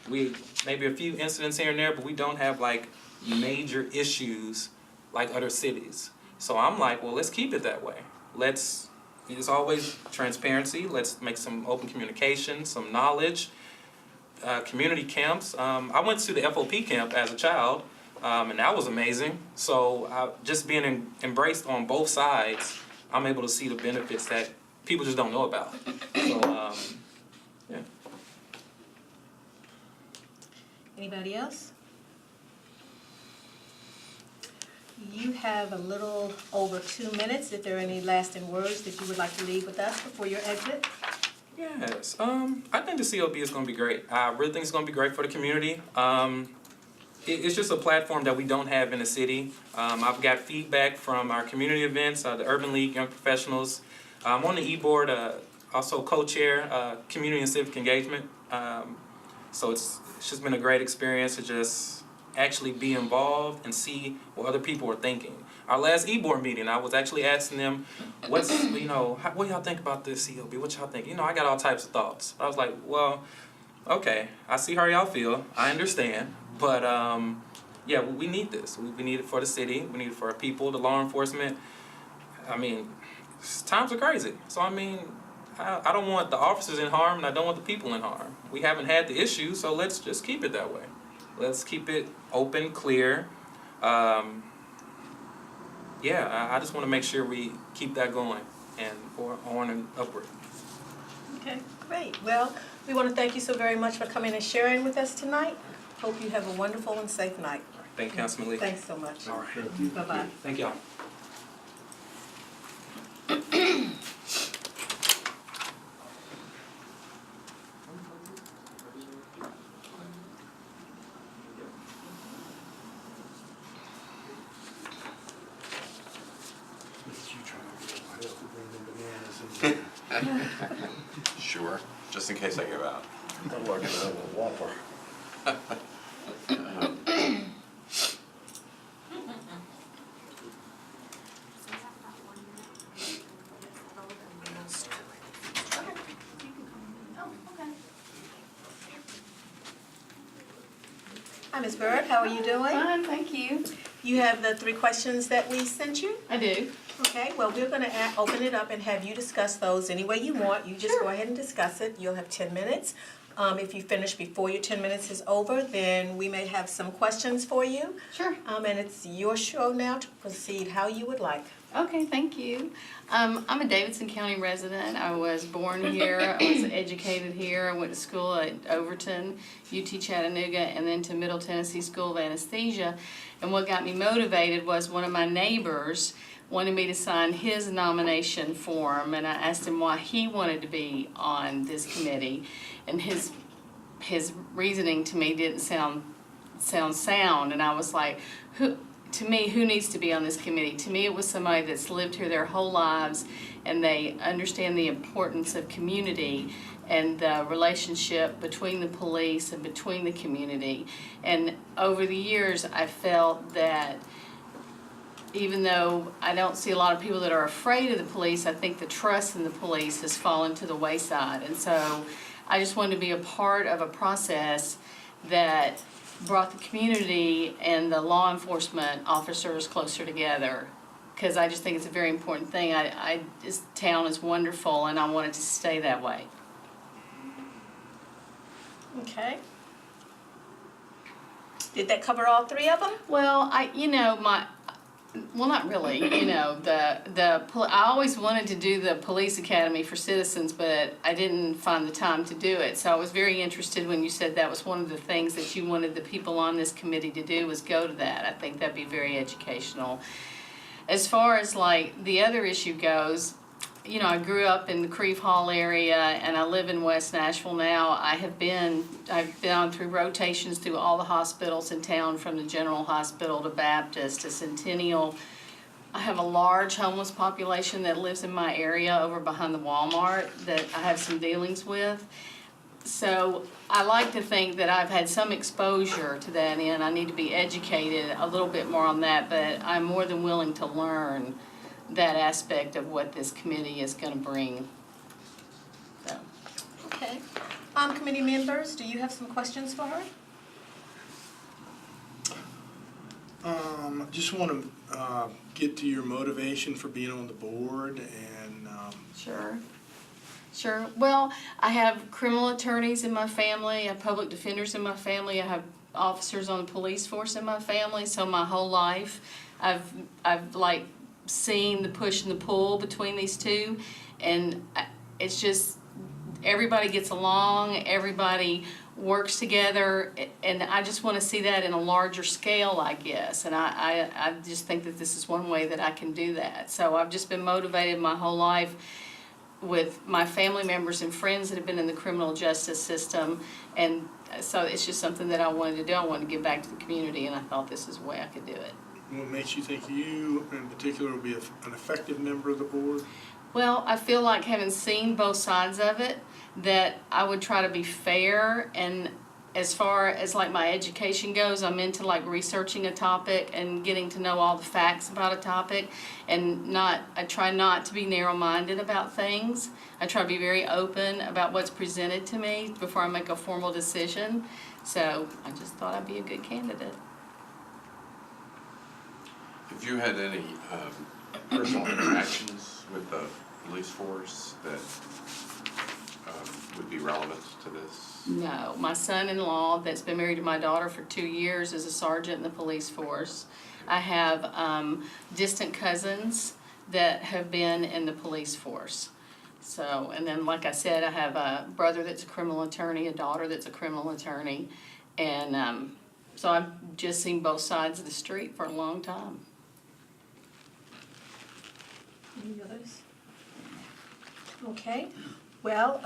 We maybe a few incidents here and there, but we don't have like major issues like other cities. So I'm like, well, let's keep it that way. There's always transparency. Let's make some open communication, some knowledge, community camps. I went to the FOP camp as a child, and that was amazing. So just being embraced on both sides, I'm able to see the benefits that people just don't know about. So, yeah. Anybody else? You have a little over 2 minutes. If there are any lasting words that you would like to leave with us before your exit? Yes. I think the COB is going to be great. I really think it's going to be great for the community. It's just a platform that we don't have in the city. I've got feedback from our community events, the Urban League Young Professionals. I'm on the e-board, also co-chair community and civic engagement. So it's just been a great experience to just actually be involved and see what other people are thinking. Our last e-board meeting, I was actually asking them, what do y'all think about this COB? What y'all think? I got all types of thoughts. I was like, well, okay, I see how y'all feel. I understand. But, yeah, we need this. We need it for the city. We need it for our people, the law enforcement. I mean, times are crazy. So, I mean, I don't want the officers in harm, and I don't want the people in harm. We haven't had the issue, so let's just keep it that way. Let's keep it open, clear. Yeah, I just want to make sure we keep that going and on and upward. Okay, great. Well, we want to thank you so very much for coming and sharing with us tonight. Hope you have a wonderful and safe night. Thank you, Councilman Lee. Thanks so much. All right. Bye-bye. Thank y'all. Sure, just in case I give out. I'd like to have a Whopper. Hi, Ms. Byrd. How are you doing? Fine, thank you. You have the 3 questions that we sent you? I do. Okay, well, we're going to open it up and have you discuss those any way you want. You just go ahead and discuss it. You'll have 10 minutes. If you finish before your 10 minutes is over, then we may have some questions for you. Sure. And it's your show now to proceed how you would like. Okay, thank you. I'm a Davidson County resident. I was born here, I was educated here. I went to school at Overton, UT Chattanooga, and then to Middle Tennessee School of Anesthesia. And what got me motivated was one of my neighbors wanted me to sign his nomination form, and I asked him why he wanted to be on this committee. And his reasoning to me didn't sound sound, and I was like, who needs to be on this committee? To me, it was somebody that's lived here their whole lives, and they understand the importance of community and the relationship between the police and between the community. And over the years, I felt that even though I don't see a lot of people that are afraid of the police, I think the trust in the police has fallen to the wayside. And so I just wanted to be a part of a process that brought the community and the law enforcement officers closer together, because I just think it's a very important thing. This town is wonderful, and I want it to stay that way. Okay. Did that cover all three of them? Well, not really. I always wanted to do the police academy for citizens, but I didn't find the time to do it. So I was very interested when you said that was one of the things that you wanted the people on this committee to do, was go to that. I think that'd be very educational. As far as like the other issue goes, I grew up in the Creve Hall area, and I live in West Nashville now. I've been on through rotations through all the hospitals in town, from the General Hospital to Baptist to Centennial. I have a large homeless population that lives in my area over behind the Walmart that I have some dealings with. So I like to think that I've had some exposure to that end. I need to be educated a little bit more on that, but I'm more than willing to learn that aspect of what this committee is going to bring. So. Okay. Committee members, do you have some questions for her? Just want to get to your motivation for being on the board and. Sure. Well, I have criminal attorneys in my family, I have public defenders in my family, I have officers on the police force in my family, so my whole life I've seen the push and the pull between these two, and it's just everybody gets along, everybody works together, and I just want to see that in a larger scale, I guess. And I just think that this is one way that I can do that. So I've just been motivated my whole life with my family members and friends that have been in the criminal justice system, and so it's just something that I wanted to do. I wanted to give back to the community, and I thought this is the way I could do it. What makes you think you, in particular, will be an effective member of the board? Well, I feel like, having seen both sides of it, that I would try to be fair, and as far as like my education goes, I'm into like researching a topic and getting to know all the facts about a topic, and I try not to be narrow-minded about things. I try to be very open about what's presented to me before I make a formal decision. So I just thought I'd be a good candidate. Have you had any personal interactions with the police force that would be relevant to this? No. My son-in-law, that's been married to my daughter for 2 years, is a sergeant in the police force. I have distant cousins that have been in the police force. So, and then like I said, I have a brother that's a criminal attorney, a daughter that's a criminal attorney, and so I've just seen both sides of the street for a long time. Any others? Okay. Well,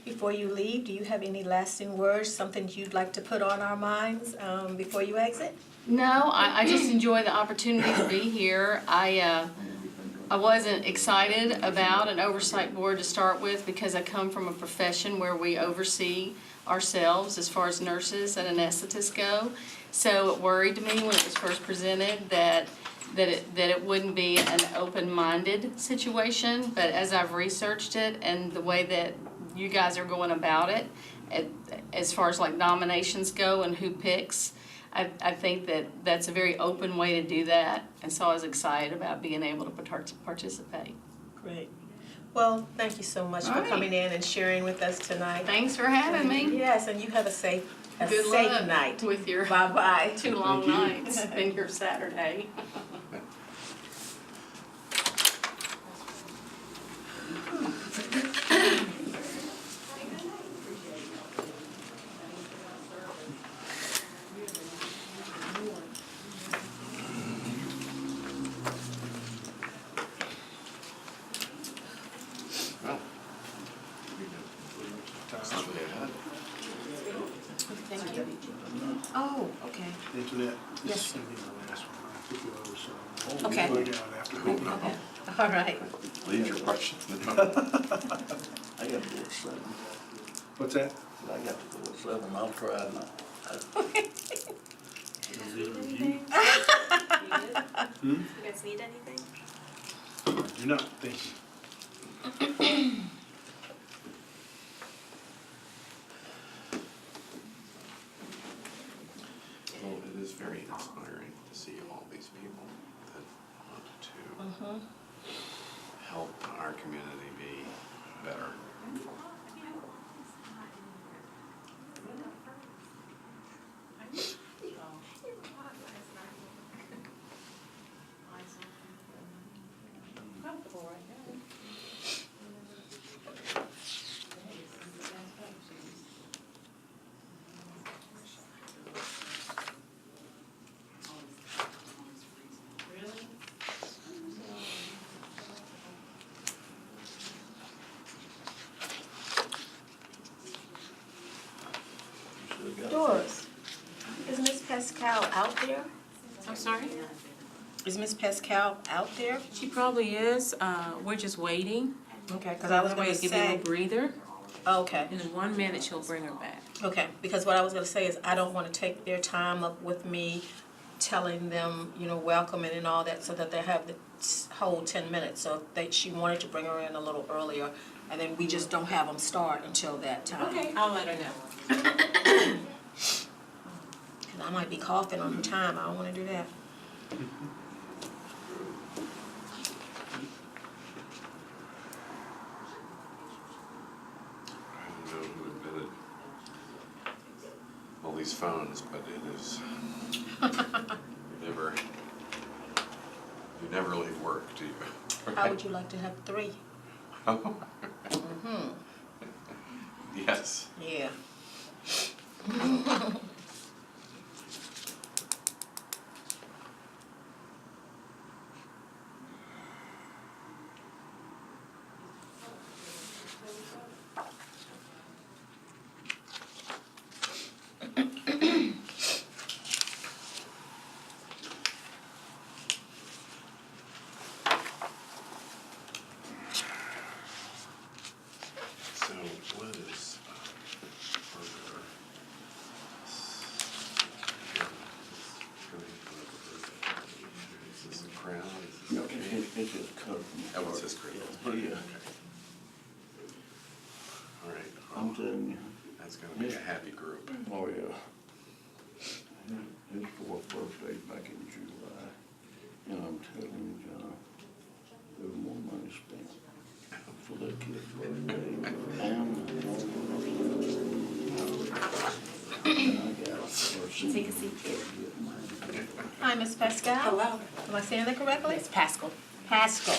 before you leave, do you have any lasting words, something you'd like to put on our minds before you exit? No, I just enjoy the opportunity to be here. I wasn't excited about an oversight board to start with, because I come from a profession where we oversee ourselves as far as nurses and anesthetists go. So it worried me when it was first presented that it wouldn't be an open-minded situation, but as I've researched it and the way that you guys are going about it, as far as like nominations go and who picks, I think that that's a very open way to do that, and so I was excited about being able to participate. Great. Well, thank you so much for coming in and sharing with us tonight. Thanks for having me. Yes, and you have a safe night. With your Bye-bye. 2 long nights and your Saturday. ready to. Oh, okay. Into that. Yes. This is gonna be my last one. I took it over, so. Okay. We'll get out after. Okay, all right. Leave your questions. I got to go at 7. What's that? I got to go at 7. I'll try not. Anything? You guys need anything? You're not, thank you. Well, it is very inspiring to see all these people that want to help our community be better. Doris, is Miss Paschall out there? I'm sorry? Is Miss Paschall out there? She probably is. We're just waiting. Okay, because I was That gonna way give you a say, little breather. okay, And in 1 minute, she'll bring her back. okay, because what I was gonna say is I don't wanna take their time up with me telling them, you know, welcoming and all that, so that they have the whole 10 minutes. So if she wanted to bring her in a little earlier, and then we just don't have them start until that time. Okay, I'll let her know. And I might be coughing on her time, I don't wanna do that. I don't know who invented all these phones, but it is, you never leave work, do you? How would you like to have 3? Yes. Yeah. So what is, further? Is this a crown? Is this okay? It's just cut from. Oh, it's just crystal. Yeah. All right. I'm telling you. That's gonna be a happy group. Oh, yeah. His 4th birthday back in July. And I'm telling you, John, there was more money spent for that kid's birthday Take a seat. Hi, Miss Paschall. Hello. Am I saying that correctly? It's Paschal. Paschal.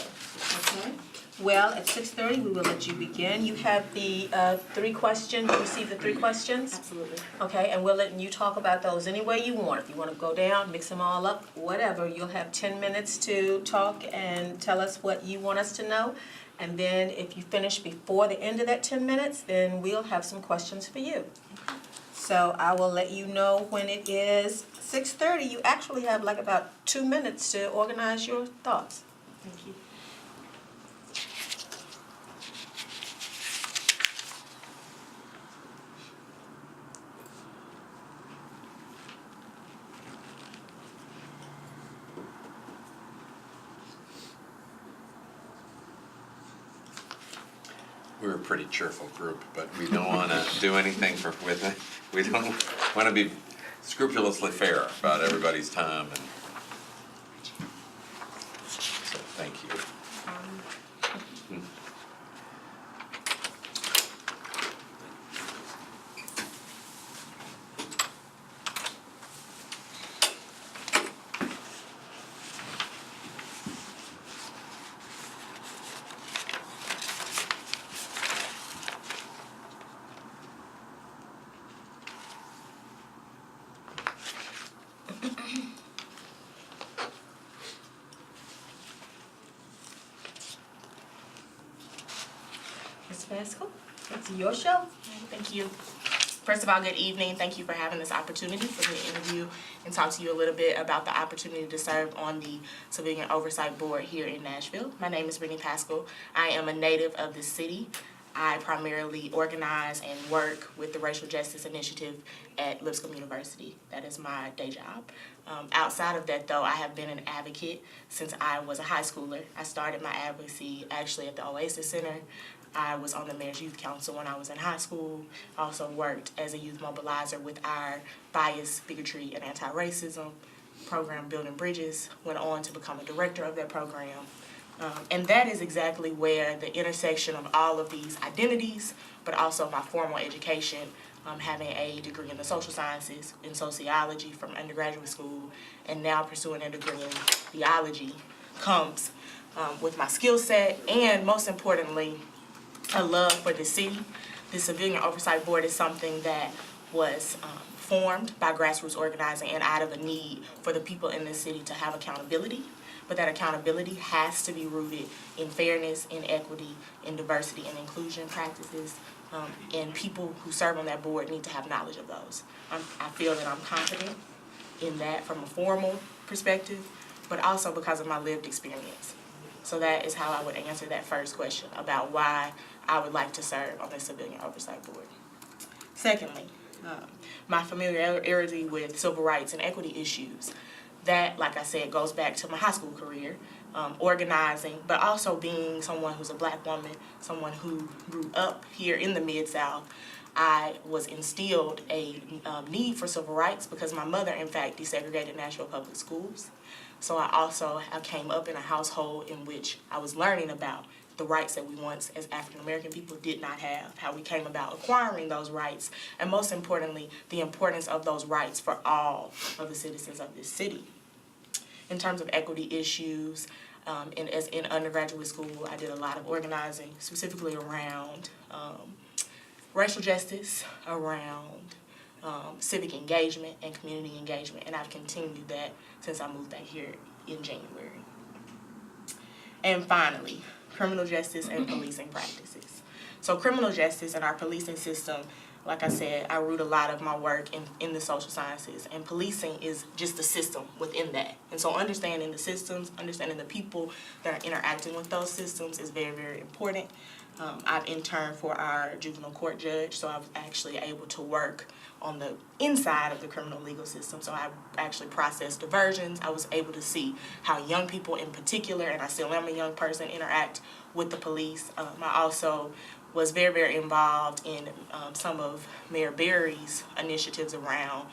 Okay. Well, at 6:30, we will let you begin. You have the 3 questions, you received the 3 questions? Absolutely. Okay, and we're letting you talk about those any way you want. If you want to go down, mix them all up, whatever, you'll have 10 minutes to talk and tell us what you want us to know. And then if you finish before the end of that 10 minutes, then we'll have some questions for you. So I will let you know when it is 6:30. You actually have like about 2 minutes to organize your thoughts. Thank you. We're a pretty cheerful group, but we don't want to do anything with it. We don't want to be scrupulously fair about everybody's time, and so thank you. Ms. Paschal, it's your show. Thank you. First of all, good evening. Thank you for having this opportunity for me to interview and talk to you a little bit about the opportunity to serve on the Civilian Oversight Board here in Nashville. My name is Brittany Paschall. I am a native of this city. I primarily organize and work with the Racial Justice Initiative at Lipscomb University. That is my day job. Outside of that, though, I have been an advocate since I was a high schooler. I started my advocacy actually at the Oasis Center. I was on the Mayor's Youth Council when I was in high school. I also worked as a youth mobilizer with our bias, bigotry, and anti-racism program, Building Bridges. Went on to become a director of that program. And that is exactly where the intersection of all of these identities, but also my formal education, having a degree in the social sciences, in sociology from undergraduate school, and now pursuing a degree in theology, comes with my skill set, and most importantly, a love for the city. The Civilian Oversight Board is something that was formed by grassroots organizing and out of a need for the people in this city to have accountability. But that accountability has to be rooted in fairness, in equity, in diversity and inclusion practices. And people who serve on that board need to have knowledge of those. I feel that I'm confident in that from a formal perspective, but also because of my lived experience. So that is how I would answer that first question about why I would like to serve on the Civilian Oversight Board. Secondly, my familiarity with civil rights and equity issues. That, like I said, goes back to my high school career, organizing, but also being someone who's a Black woman, someone who grew up here in the Mid-South. I was instilled a need for civil rights because my mother, in fact, desegregated Nashville public schools. So I came up in a household in which I was learning about the rights that we once as African American people did not have, how we came about acquiring those rights, and most importantly, the importance of those rights for all of the citizens of this city. In terms of equity issues, in undergraduate school, I did a lot of organizing, specifically around racial justice, around civic engagement and community engagement, and I've continued that since I moved back here in January. And finally, criminal justice and policing practices. So criminal justice and our policing system, like I said, I root a lot of my work in the social sciences, and policing is just the system within that. And so understanding the systems, understanding the people that are interacting with those systems is very, very important. I've interned for our juvenile court judge, so I was actually able to work on the inside of the criminal legal system. So I actually processed diversions. I was able to see how young people in particular, and I still am a young person, interact with the police. I also was very, very involved in some of Mayor Berry's initiatives around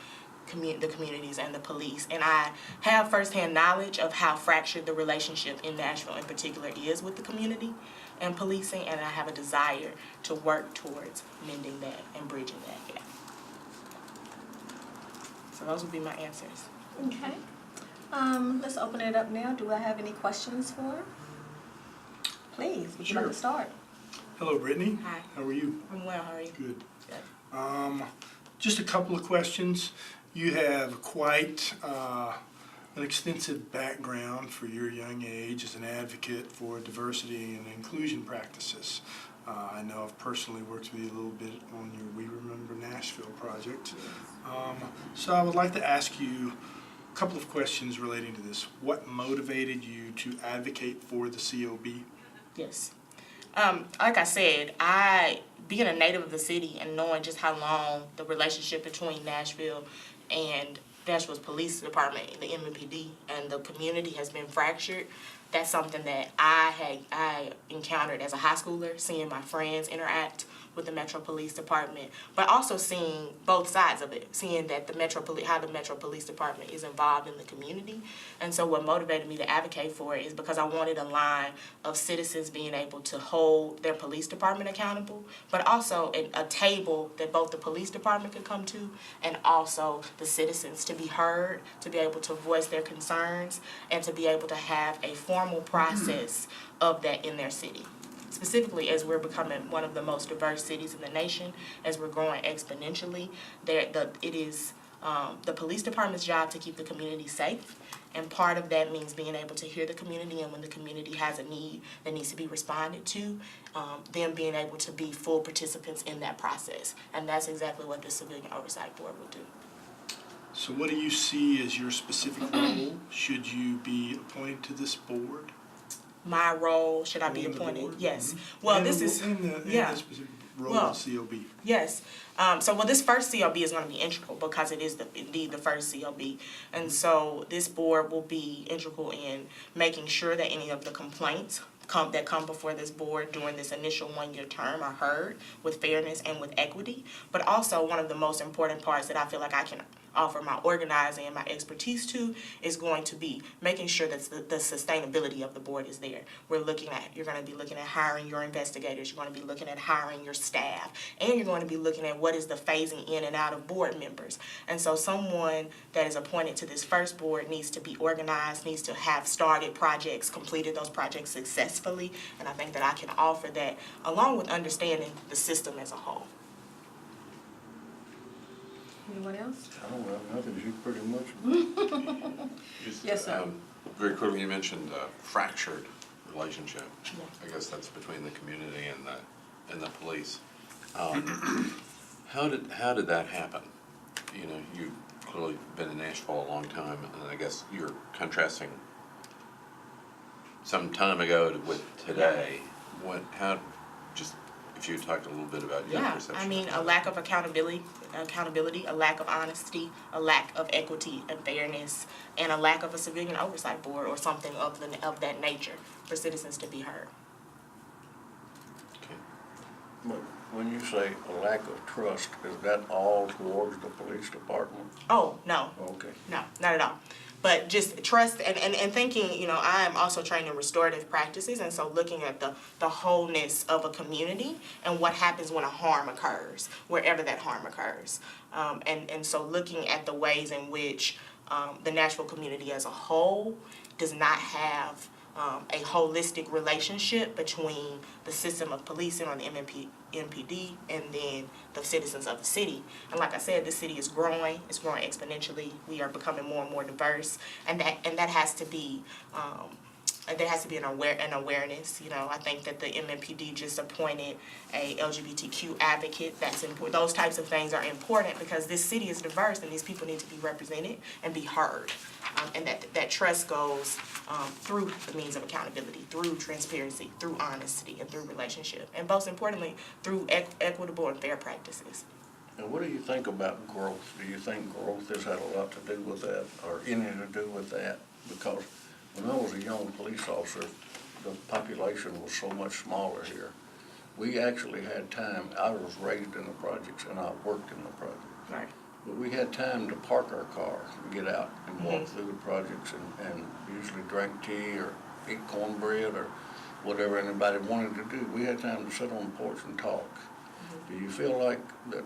the communities and the police. And I have firsthand knowledge of how fractured the relationship in Nashville in particular is with the community and policing, and I have a desire to work towards mending that and bridging that gap. So those would be my answers. Okay. Let's open it up now. Do I have any questions for her? Please, would you like to start? Hello, Brittany. Hi. How are you? I'm well, how are you? Good. Just a couple of questions. You have quite an extensive background for your young age as an advocate for diversity and inclusion practices. I know I've personally worked with you a little bit on your We Remember Nashville project. So I would like to ask you a couple of questions relating to this. What motivated you to advocate for the COB? Yes. Like I said, being a native of the city and knowing just how long the relationship between Nashville and Nashville's police department, the MPD, and the community has been fractured, that's something that I encountered as a high schooler, seeing my friends interact with the Metro Police Department, but also seeing both sides of it, seeing that how the Metro Police Department is involved in the community. And so what motivated me to advocate for it is because I wanted a line of citizens being able to hold their police department accountable, but also a table that both the police department could come to and also the citizens to be heard, to be able to voice their concerns, and to be able to have a formal process of that in their city. Specifically, as we're becoming one of the most diverse cities in the nation, as we're growing exponentially, it is the police department's job to keep the community safe. And part of that means being able to hear the community, and when the community has a need that needs to be responded to, them being able to be full participants in that process. And that's exactly what the Civilian Oversight Board will do. So what do you see as your specific role? Should you be appointed to this board? My role, should I be On the appointed? board? Yes. Mm-hmm. Well, And this the- is, and the yeah. specific role Well, of COB. Yes. This first CLB is going to be integral because it is indeed the first CLB. And so this board will be integral in making sure that any of the complaints that come before this board during this initial one-year term are heard with fairness and with equity. But also, one of the most important parts that I feel like I can offer my organizing and my expertise to is going to be making sure that the sustainability of the board is there. You're going to be looking at hiring your investigators, you're going to be looking at hiring your staff, and you're going to be looking at what is the phasing in and out of board members. And so someone that is appointed to this first board needs to be organized, needs to have started projects, completed those projects successfully, and I think that I can offer that along with understanding the system as a whole. Anyone else? I don't have nothing, you pretty much. Yes, sir. Very quickly, you mentioned fractured relationship. Yeah. I guess that's between the community and the police. How did that happen? You know, you've clearly been in Nashville a long time, and I guess you're contrasting some time ago with today. If you talked a little bit about your perception. I mean, a lack of accountability, a lack of honesty, a lack of equity and fairness, and a lack of a civilian oversight board or something of that nature for citizens to be heard. Okay. But when you say a lack of trust, is that all towards the police department? Oh, no. Okay. No, not at all. But just trust and thinking, you know, I am also trained in restorative practices, and so looking at the wholeness of a community and what happens when a harm occurs, wherever that harm occurs. And so looking at the ways in which the Nashville community as a whole does not have a holistic relationship between the system of policing or the MPD and then the citizens of the city. And like I said, the city is growing. It's growing exponentially. We are becoming more and more diverse, and that has to be there has to be an awareness. You know, I think that the MPD just appointed a LGBTQ advocate. That's important. Those types of things are important because this city is diverse and these people need to be represented and be heard. And that trust goes through the means of accountability, through transparency, through honesty, and through relationship. And most importantly, through equitable and fair practices. And what do you think about growth? Do you think growth has had a lot to do with that, or anything to do with that? Because when I was a young police officer, the population was so much smaller here. We actually had time. I was raised in the projects and I worked in the projects. Right. But we had time to park our car and get out and walk through the projects and usually drink tea or eat cornbread or whatever anybody wanted to do. We had time to sit on the porch and talk. Do you feel like that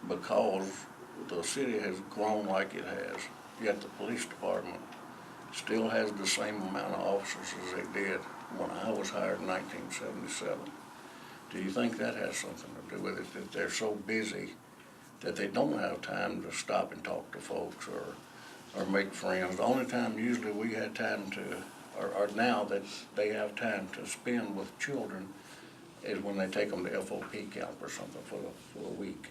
because the city has grown like it has, yet the police department still has the same amount of officers as they did when I was hired in 1977? Do you think that has something to do with it, that they're so busy that they don't have time to stop and talk to folks or make friends? The only time usually we had time to, or now that they have time to spend with children is when they take them to FOP camp or something for a week.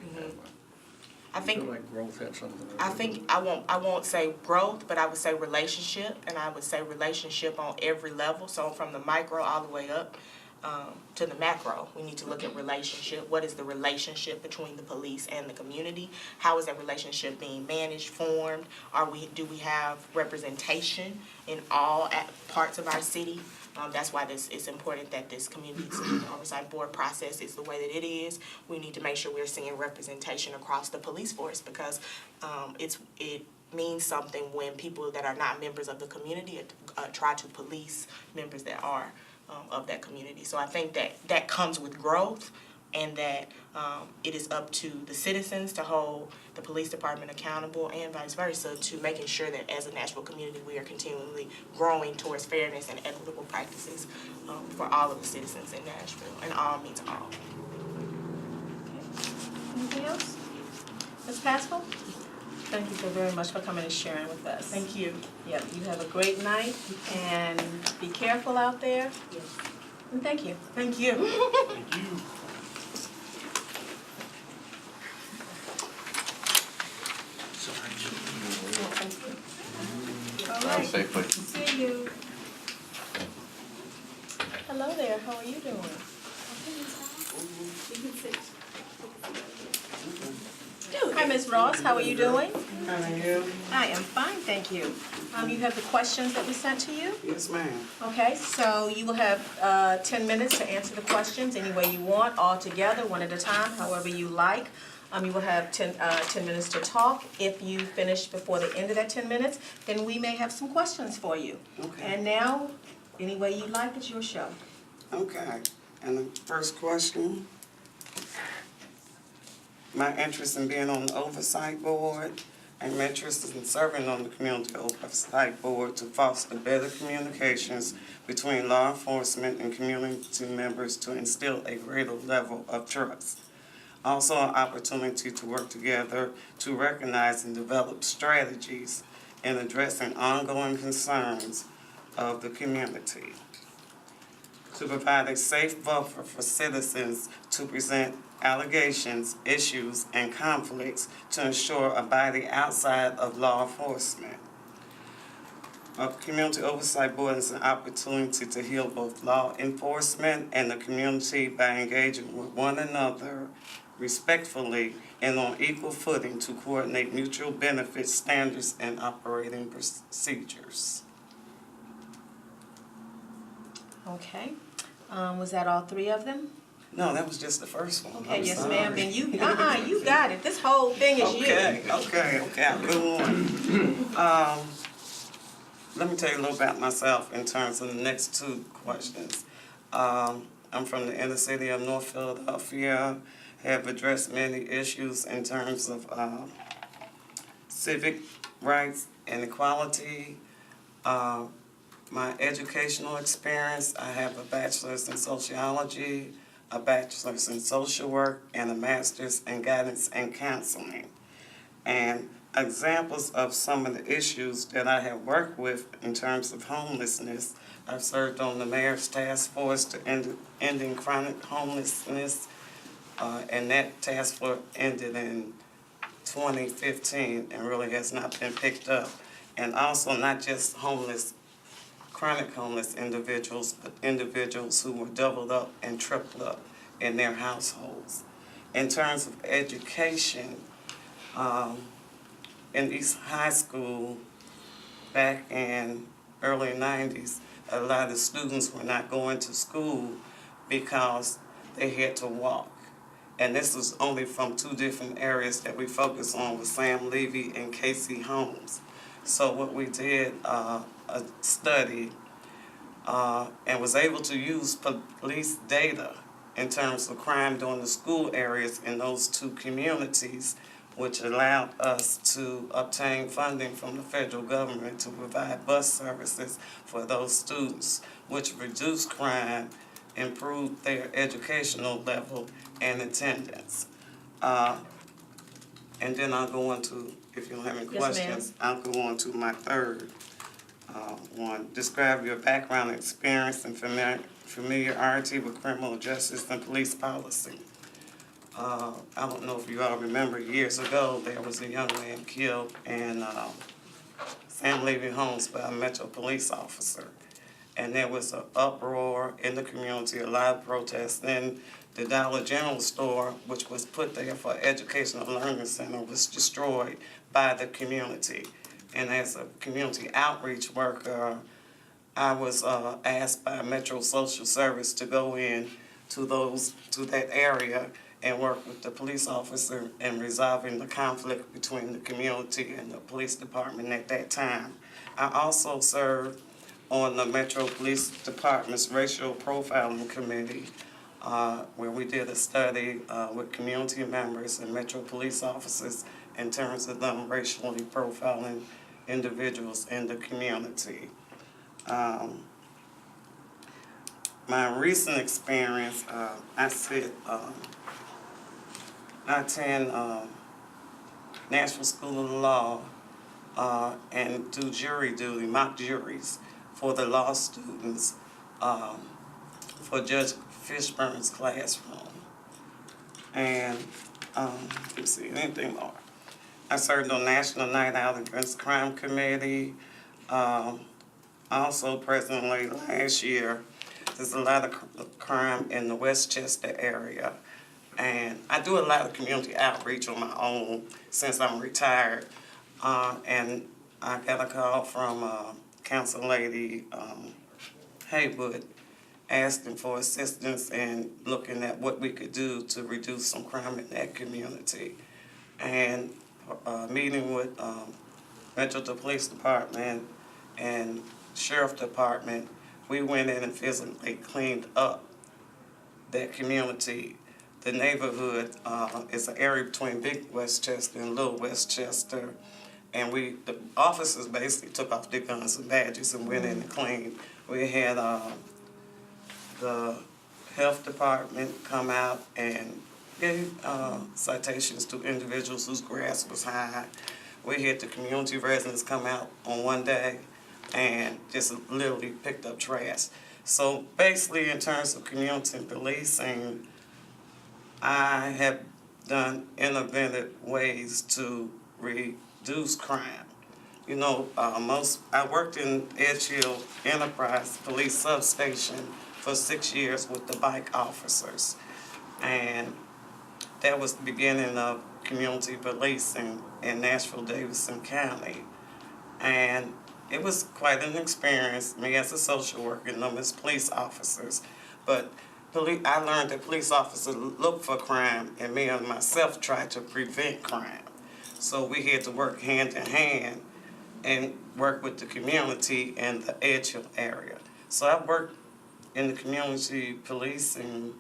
I think feel like growth had something to do I with think it? I won't say growth, but I would say relationship, and I would say relationship on every level. So from the micro all the way up to the macro, we need to look at relationship. What is the relationship between the police and the community? How is that relationship being managed, formed? Do we have representation in all parts of our city? That's why it's important that this community oversight board process is the way that it is. We need to make sure we're seeing representation across the police force because it means something when people that are not members of the community try to police members that are of that community. So I think that comes with growth, and that it is up to the citizens to hold the police department accountable and vice versa to making sure that as a Nashville community we are continually growing towards fairness and equitable practices for all of the citizens in Nashville, and all means all. Anything else? Ms. Paschall? Thank you so very much for coming and sharing with us. Thank you. Yeah, you have a great night, and be careful out there. Yes. And thank you. Thank you. Thank you. All Drive right. safely. See you. Hello there, how are you doing? Hi, Ms. Ross, how are you doing? How are you? I am fine, thank you. You have the questions that we sent to you? Yes, ma'am. Okay, so you will have 10 minutes to answer the questions any way you want, all together, one at a time, however you like. You will have 10 minutes to talk. If you finish before the end of that 10 minutes, then we may have some questions for you. Okay. And now, any way you like, it's your show. Okay. And the first question, my interest in being on the Oversight Board and my interest in serving on the Community Oversight Board to foster better communications between law enforcement and community members to instill a greater level of trust. Also, an opportunity to work together to recognize and develop strategies in addressing ongoing concerns of the community. To provide a safe buffer for citizens to present allegations, issues, and conflicts to ensure abiding outside of law enforcement. A Community Oversight Board is an opportunity to heal both law enforcement and the community by engaging with one another respectfully and on equal footing to coordinate mutual benefit standards and operating procedures. Okay. Was that all 3 of them? No, that was just the first one. Okay, I'm yes, sorry. ma'am, then you got it. This whole thing is you. Okay, I'll go on. Let me tell you a little about myself in terms of the next 2 questions. I'm from the inner city of North Philadelphia, have addressed many issues in terms of civic rights and equality. My educational experience, I have a bachelor's in sociology, a bachelor's in social work, and a master's in guidance and counseling. And examples of some of the issues that I have worked with in terms of homelessness, I've served on the mayor's task force to ending chronic homelessness, and that task force ended in 2015 and really has not been picked up. And also not just chronic homeless individuals, but individuals who were doubled up and tripled up in their households. In terms of education, in East High School, back in early 90s, a lot of students were not going to school because they had to walk. And this was only from 2 different areas that we focused on with Sam Levy and Casey Holmes. So what we did, a study, and was able to use police data in terms of crime during the school areas in those 2 communities, which allowed us to obtain funding from the federal government to provide bus services for those students, which reduced crime, improved their educational level and attendance. And then I'll go on to, if you don't have any questions, I'll go on to my third one. Describe your background experience and familiarity with criminal justice and police policy. I don't know if you all remember, years ago, there was a young man killed in Sam Levy homes by a Metro police officer. And there was an uproar in the community, a lot of protests. Then the Dollar General store, which was put there for educational learning center, was destroyed by the community. And as a community outreach worker, I was asked by Metro Social Service to go in to that area and work with the police officer in resolving the conflict between the community and the police department at that time. I also served on the Metro Police Department's Racial Profiling Committee, where we did a study with community members and Metro police officers in terms of them racially profiling individuals in the community. My recent experience, I attend Nashville School of Law and do jury duty, mock juries for the law students for Judge Fishburne's classroom. And let me see, anything more. I served on National Night Out Against Crime Committee. Also presently last year, there's a lot of crime in the Westchester area. And I do a lot of community outreach on my own since I'm retired. And I got a call from Council Lady Haywood asking for assistance and looking at what we could do to reduce some crime in that community. And meeting with Metropolitan Police Department and Sheriff Department, we went in and physically cleaned up that community. The neighborhood is an area between Big Westchester and Little Westchester. And the officers basically took off their guns and badges and went in and cleaned. We had the health department come out and gave citations to individuals whose grass was high. We had the community residents come out on one day and just literally picked up trash. So basically in terms of community policing, I have done innovative ways to reduce crime. You know, I worked in Edgehill Enterprise Police Substation for 6 years with the bike officers. And that was the beginning of community policing in Nashville-Davidson County. And it was quite an experience, me as a social worker and them as police officers. But I learned that police officers look for crime, and me and myself tried to prevent crime. So we had to work hand in hand and work with the community in the Edgehill area. So I worked in the community policing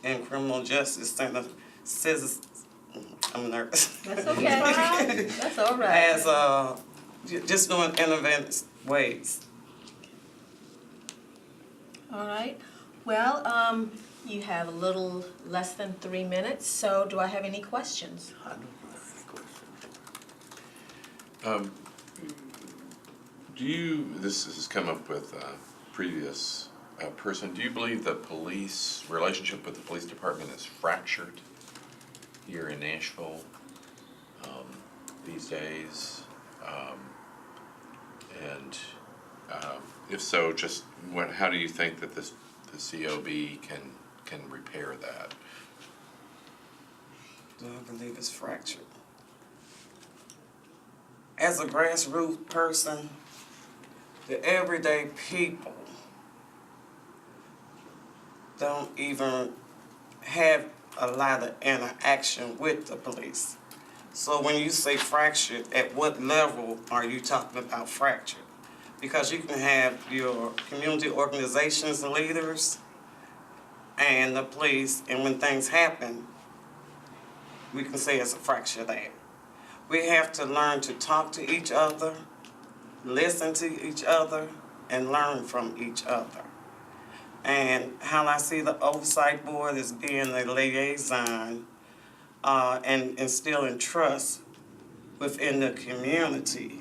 and criminal justice center. I'm nervous. That's okay. That's all right. As just doing innovative ways. All right. Well, you have a little less than 3 minutes, so do I have any questions? I don't have any questions. This has come up with a previous person, do you believe the police relationship with the police department is fractured here in Nashville these days? And if so, just how do you think that the COB can repair that? Do I believe it's fractured? As a grassroots person, the everyday people don't even have a lot of interaction with the police. So when you say fractured, at what level are you talking about fractured? Because you can have your community organizations leaders and the police, and when things happen, we can say it's a fracture there. We have to learn to talk to each other, listen to each other, and learn from each other. And how I see the Oversight Board as being a liaison and instilling trust within the community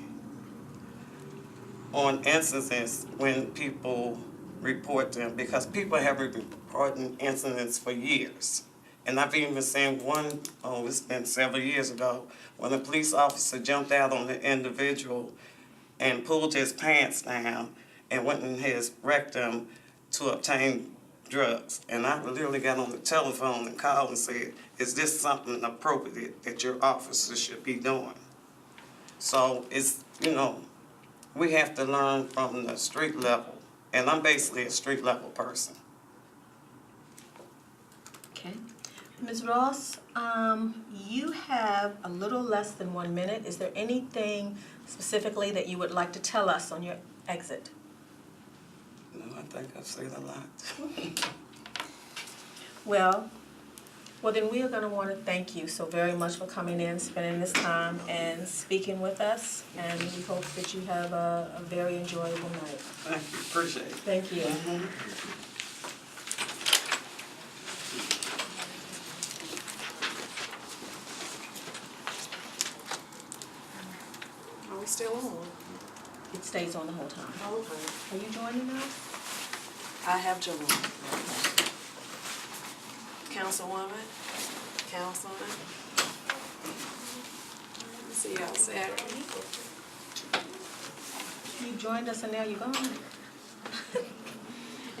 on incidents when people report them, because people have been reporting incidents for years. And I've even seen one, it's been several years ago, when a police officer jumped out on the individual and pulled his pants down and went in his rectum to obtain drugs. And I literally got on the telephone and called and said, is this something appropriate that your officer should be doing? So it's, we have to learn from the street level. And I'm basically a street level person. Okay. Ms. Ross, you have a little less than 1 minute. Is there anything specifically that you would like to tell us on your exit? No, I think I've said a lot. Well, then we are going to want to thank you so very much for coming in, spending this time, and speaking with us. And we hope that you have a very enjoyable night. Thank you, appreciate it. Thank you. I'm still on. It stays on the whole time. Okay. Are you joining us? I have joined. Councilwoman, Councilman. Let's see y'all Saturday. You joined us and now you're gone. And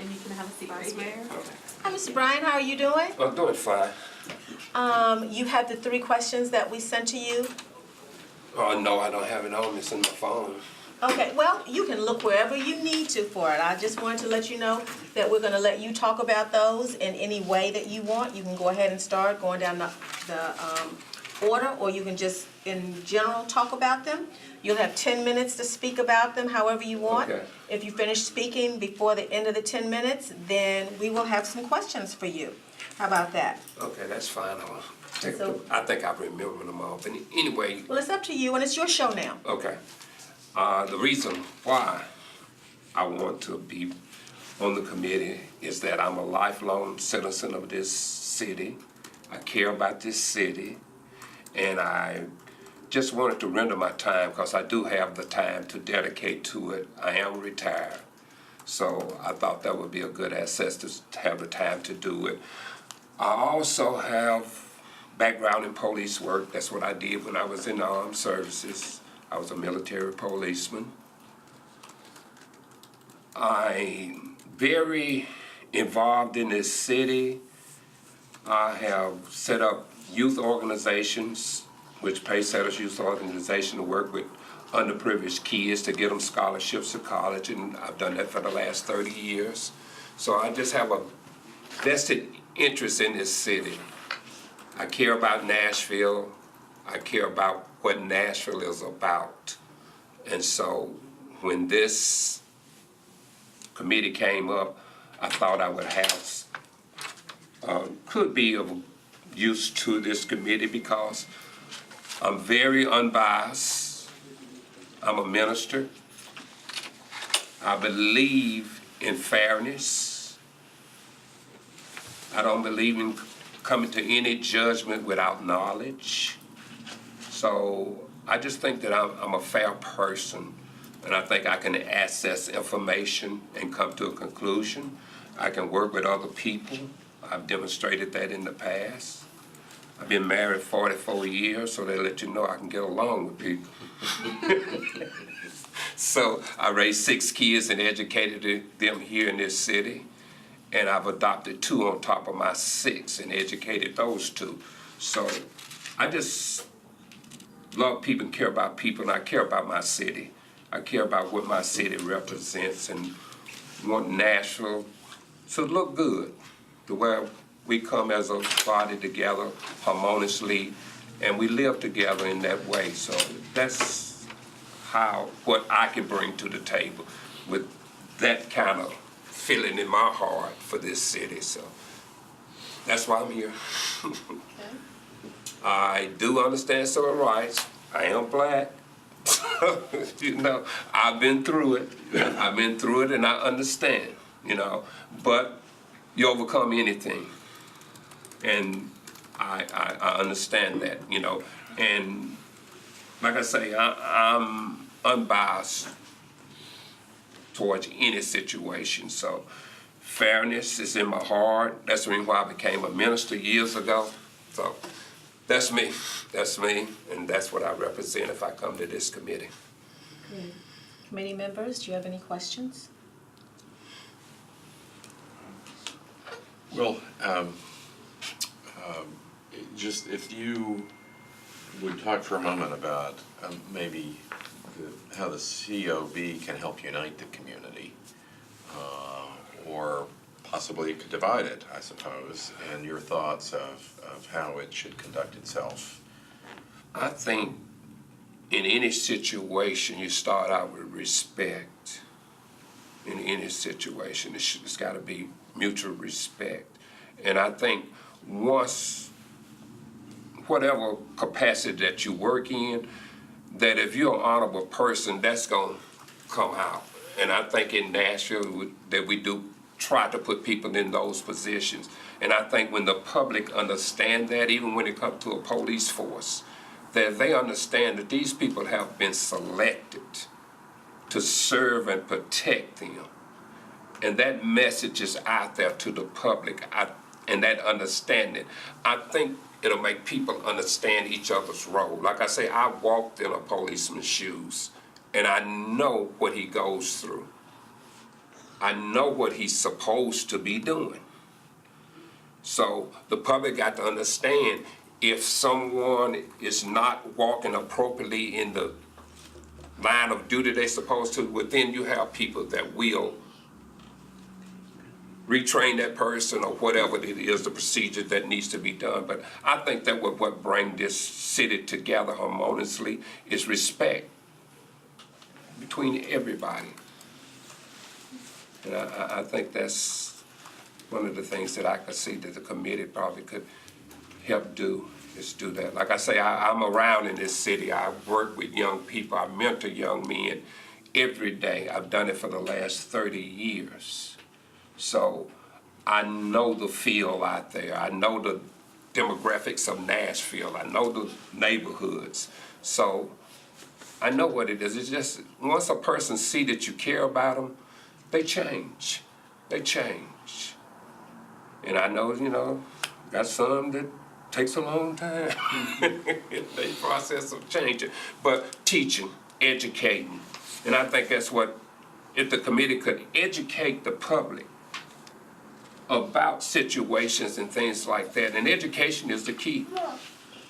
you can have a seat right Vice here. Mayor. Hi, Mr. Bryant, how are you doing? I'm doing fine. You have the 3 questions that we sent to you. Oh, no, I don't have it on. It's in my phone. Okay, well, you can look wherever you need to for it. I just wanted to let you know that we're gonna let you talk about those in any way that you want. You can go ahead and start going down the order, or you can just, in general, talk about them. You'll have 10 minutes to speak about them however you want. Okay. If you finish speaking before the end of the 10 minutes, then we will have some questions for you. How about that? Okay, that's fine. So- I think I remember them all. But anyway, Well, it's up to you, and it's your show now. okay. The reason why I want to be on the committee is that I'm a lifelong citizen of this city. I care about this city, and I just wanted to render my time because I do have the time to dedicate to it. I am retired, so I thought that would be a good asset to have the time to do it. I also have background in police work. That's what I did when I was in the armed services. I was a military policeman. I'm very involved in this city. I have set up youth organizations, which Paysetters Youth Organization, to work with underprivileged kids to get them scholarships to college, and I've done that for the last 30 years. So I just have a vested interest in this city. I care about Nashville. I care about what Nashville is about. And so when this committee came up, I thought I would have, could be of use to this committee because I'm very unbiased. I'm a minister. I believe in fairness. I don't believe in coming to any judgment without knowledge. So I just think that I'm a fair person, and I think I can access information and come to a conclusion. I can work with other people. I've demonstrated that in the past. I've been married 44 years, so they let you know I can get along with people. So I raised 6 kids and educated them here in this city, and I've adopted 2 on top of my 6 and educated those 2. So I just love people and care about people, and I care about my city. I care about what my city represents and want Nashville to look good, to where we come as a body together harmoniously, and we live together in that way. So that's what I can bring to the table with that kind of feeling in my heart for this city. So that's why I'm here. I do understand civil rights. I am black. You know, I've been through it. I've been through it and I understand, you know. But you overcome anything. And I understand that, you know. And like I say, I'm unbiased towards any situation. So fairness is in my heart. That's the reason why I became a minister years ago. So that's me, and that's what I represent if I come to this committee. Great. Committee members, do you have any questions? Well, just if you would talk for a moment about maybe how the COB can help unite the community, or possibly it could divide it, I suppose, and your thoughts of how it should conduct itself. I think in any situation, you start out with respect. In any situation, it's got to be mutual respect. And I think once, whatever capacity that you work in, that if you're an honorable person, that's going to come out. And I think in Nashville that we do try to put people in those positions. And I think when the public understand that, even when it comes to a police force, that they understand that these people have been selected to serve and protect them. And that message is out there to the public, and that understanding. I think it'll make people understand each other's role. Like I say, I walked in a policeman's shoes, and I know what he goes through. I know what he's supposed to be doing. So the public got to understand, if someone is not walking appropriately in the line of duty they're supposed to, well, then you have people that will retrain that person or whatever it is, the procedure that needs to be done. But I think that what brings this city together harmoniously is respect between everybody. And I think that's one of the things that I could see that the committee probably could help do, is do that. Like I say, I'm around in this city. I work with young people. I mentor young men every day. I've done it for the last 30 years. So I know the feel out there. I know the demographics of Nashville. I know the neighborhoods. So I know what it is. It's just once a person see that you care about them, they change. They change. And I know, you know, got some that takes a long time. They process of changing. But teaching, educating. And I think that's what, if the committee could educate the public about situations and things like that. And education is the key.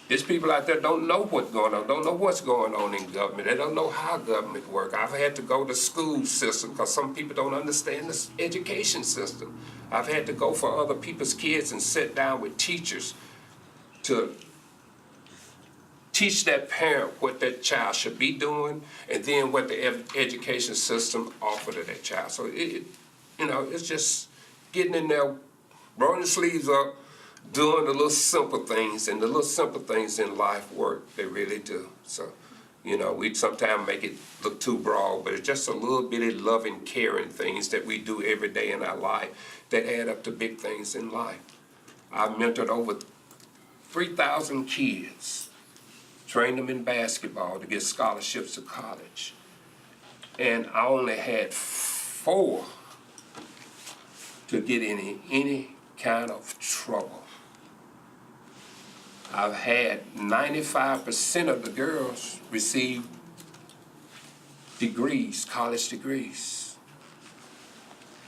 There's people out there don't know what's going on, don't know what's going on in government. They don't know how government works. I've had to go to school system because some people don't understand the education system. I've had to go for other people's kids and sit down with teachers to teach that parent what that child should be doing, and then what the education system offer to that child. So you know, it's just getting in there, rolling the sleeves up, doing the little simple things, and the little simple things in life work. They really do. So, you know, we sometimes make it look too broad, but it's just a little bitty loving, caring things that we do every day in our life that add up to big things in life. I've mentored over 3,000 kids, trained them in basketball to get scholarships to college. And I only had 4 to get in any kind of trouble. I've had 95% of the girls receive degrees, college degrees.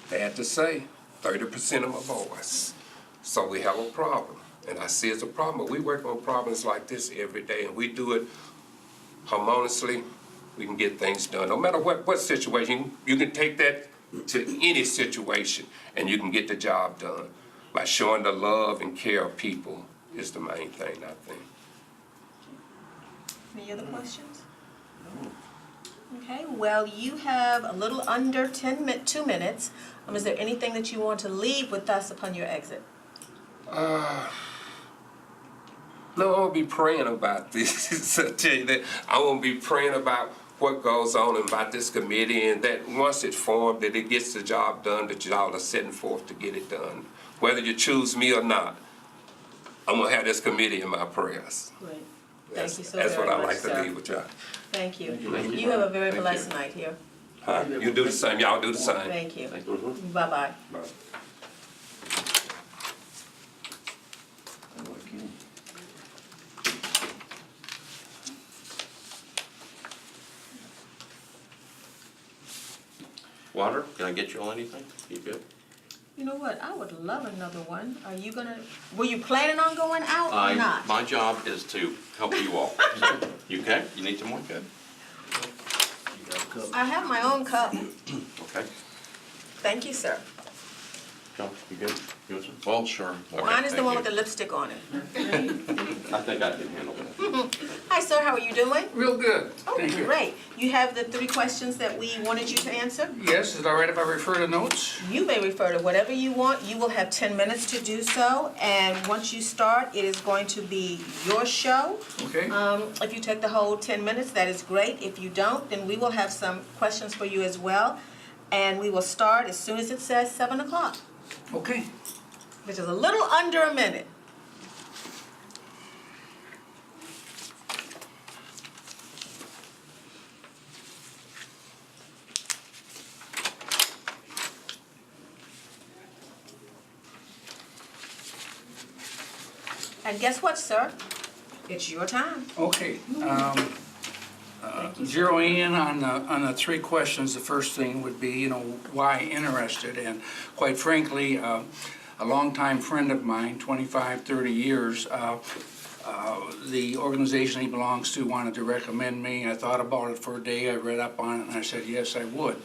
They had to say 30% of my boys. So we have a problem, and I see it's a problem. But we work on problems like this every day, and we do it harmoniously. We can get things done. No matter what situation, you can take that to any situation, and you can get the job done. By showing the love and care of people is the main thing, I think. Any other questions? Okay, well, you have a little under 2 minutes. Is there anything that you want to leave with us upon your exit? No, I won't be praying about this. I'll tell you that. I won't be praying about what goes on about this committee, and that once it's formed, that it gets the job done, that y'all are setting forth to get it done. Whether you choose me or not, I'm gonna have this committee in my prayers. Great. Thank you so That's very what I much, like sir. to leave with y'all. Thank you. Thank you. You have a very Thank blessed you. night here. You do the same. Y'all do the same. Thank you. Bye-bye. Bye. Water, can I get you all anything? You good? You know what? I would love another one. Were you planning on going out or not? My job is to help you all. So, you okay? You need some more? Good. I have my own cup. Okay. Thank you, sir. John, you good? You want some? Well, sure. Okay, Mine is the thank one you. with the lipstick on it. I think I can handle that. Hi, sir. How are you doing? Real good. Oh, Thank you. great. You have the 3 questions that we wanted you to answer? Yes, is it all right if I refer to notes? You may refer to whatever you want. You will have 10 minutes to do so. And once you start, it is going to be your show. Okay. If you take the whole 10 minutes, that is great. If you don't, then we will have some questions for you as well. And we will start as soon as it says 7 o'clock. Okay. Which is a little under a minute. And guess what, sir? It's your time. Okay, zeroing in on the three questions, the first thing would be, you know, why interested? And quite frankly, a longtime friend of mine, 25, 30 years, the organization he belongs to wanted to recommend me. I thought about it for a day, I read up on it, and I said, yes, I would.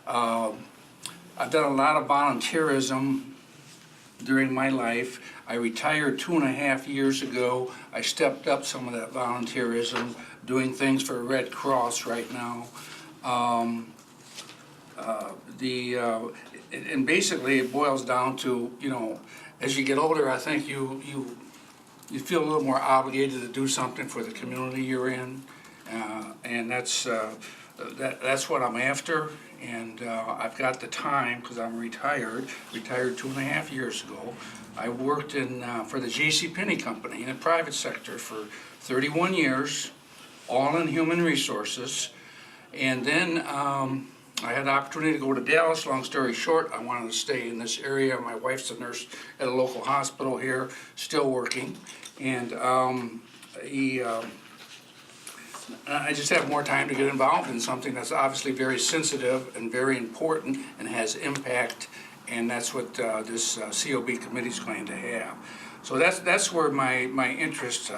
I've done a lot of volunteerism during my life. I retired 2.5 years ago. I stepped up some of that volunteerism, doing things for Red Cross right now. And basically it boils down to, you know, as you get older, I think you feel a little more obligated to do something for the community you're in, and that's what I'm after. And I've got the time because I'm retired 2.5 years ago. I worked for the JCPenney company in the private sector for 31 years, all in human resources. And then I had the opportunity to go to Dallas. Long story short, I wanted to stay in this area. My wife's a nurse at a local hospital here, still working. And I just have more time to get involved in something that's obviously very sensitive and very important and has impact, and that's what this COB committee is going to have. So that's where my interest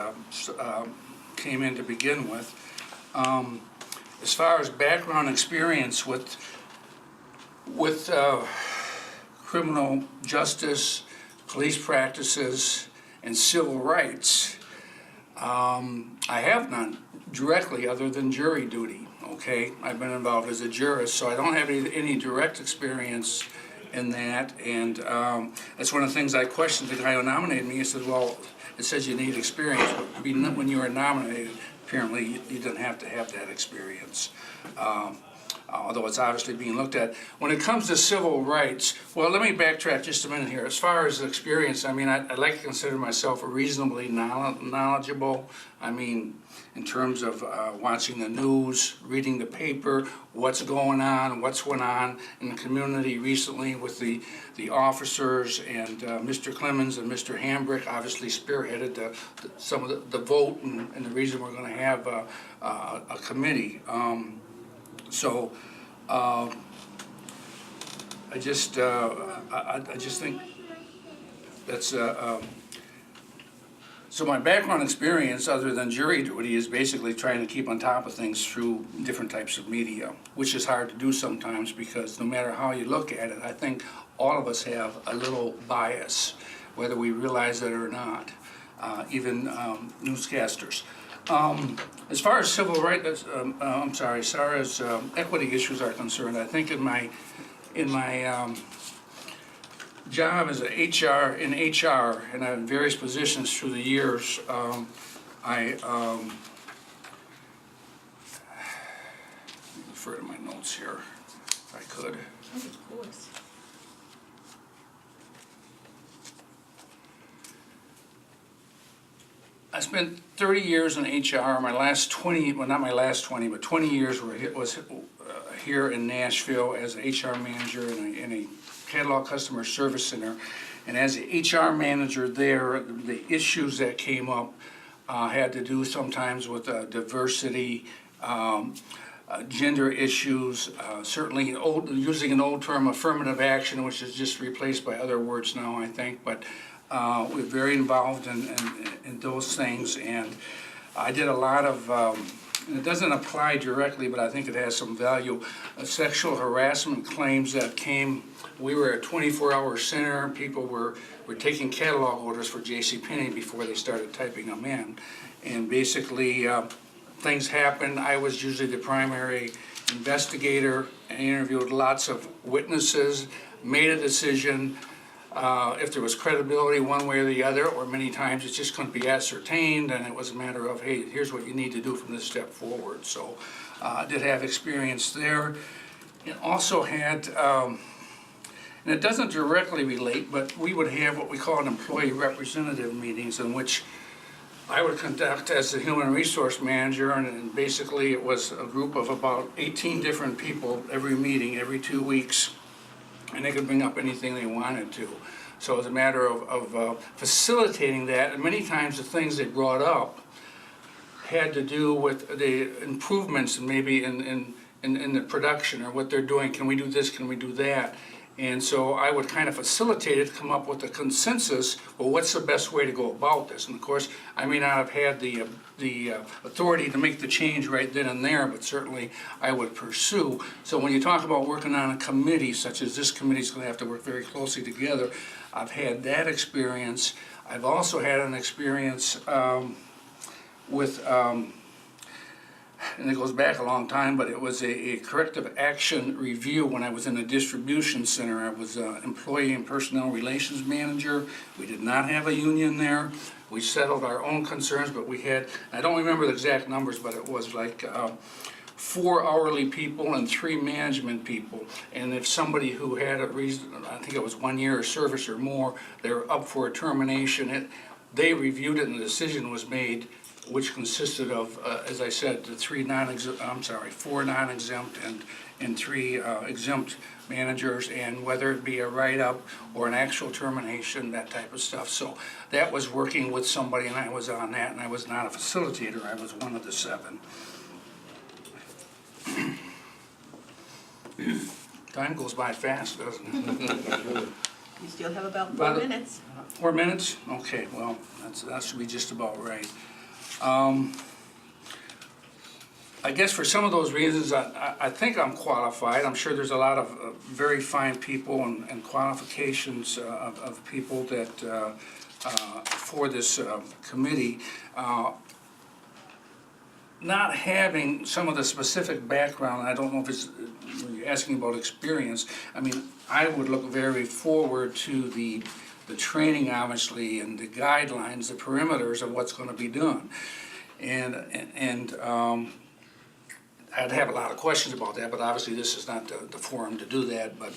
came in to begin with. As far as background experience with criminal justice, police practices, and civil rights, I have none directly other than jury duty, okay? I've been involved as a jurist, so I don't have any direct experience in that, and that's one of the things I questioned the guy who nominated me. He said, well, it says you need experience, but when you were nominated, apparently you didn't have to have that experience. Although it's obviously being looked at. When it comes to civil rights, well, let me backtrack just a minute here. As far as experience, I mean, I like to consider myself reasonably knowledgeable. I mean, in terms of watching the news, reading the paper, what's going on, what's went on in the community recently with the officers, and Mr. Clemens and Mr. Hambrick obviously spearheaded some of the vote and the reason we're going to have a committee. So I just think that's so my background experience, other than jury duty, is basically trying to keep on top of things through different types of media, which is hard to do sometimes because no matter how you look at it, I think all of us have a little bias, whether we realize it or not, even newscasters. As far as civil rights, as far as equity issues are concerned, I think in my job as an HR, and I'm in various positions through the years, I refer to my notes here, if I could. Of course. I spent 30 years in HR. My last 20, well, not my last 20, but 20 years was here in Nashville as an HR manager in a catalog customer service center. And as an HR manager there, the issues that came up had to do sometimes with diversity, gender issues, certainly using an old term, affirmative action, which is just replaced by other words now, I think. But we're very involved in those things, and I did a lot of, and it doesn't apply directly, but I think it has some value, sexual harassment claims that came. We were a 24-hour center. People were taking catalog orders for JCPenney before they started typing them in, and basically things happened. I was usually the primary investigator and interviewed lots of witnesses, made a decision. If there was credibility one way or the other, or many times it just couldn't be ascertained, and it was a matter of, hey, here's what you need to do from this step forward. So I did have experience there. And also had, and it doesn't directly relate, but we would have what we call an employee representative meetings in which I would conduct as the human resource manager, and basically it was a group of about 18 different people every meeting, every 2 weeks. And they could bring up anything they wanted to. So it's a matter of facilitating that, and many times the things they brought up had to do with the improvements maybe in the production or what they're doing. Can we do this, can we do that? And so I would kind of facilitate it, come up with a consensus, well, what's the best way to go about this? And of course, I may not have had the authority to make the change right then and there, but certainly I would pursue. So when you talk about working on a committee, such as this committee's gonna have to work very closely together, I've had that experience. I've also had an experience with, and it goes back a long time, but it was a corrective action review when I was in the distribution center. I was employee and personnel relations manager. We did not have a union there. We settled our own concerns, but we had, I don't remember the exact numbers, but it was like 4 hourly people and 3 management people. And if somebody who had a reason, I think it was 1 year of service or more, they were up for a termination. They reviewed it and the decision was made, which consisted of, as I said, the 4 non-exempt and 3 exempt managers, and whether it be a write-up or an actual termination, that type of stuff. So that was working with somebody, and I was on that, and I was not a facilitator, I was one of the 7. Time goes by fast, doesn't it? You still have about 4 minutes. 4 minutes? Okay, well, that should be just about right. I guess for some of those reasons, I think I'm qualified. I'm sure there's a lot of very fine people and qualifications of people that for this committee. Not having some of the specific background, I don't know if it's, when you're asking about experience, I mean, I would look very forward to the training, obviously, and the guidelines, the perimeters of what's going to be done. And I'd have a lot of questions about that, but obviously this is not the forum to do that. But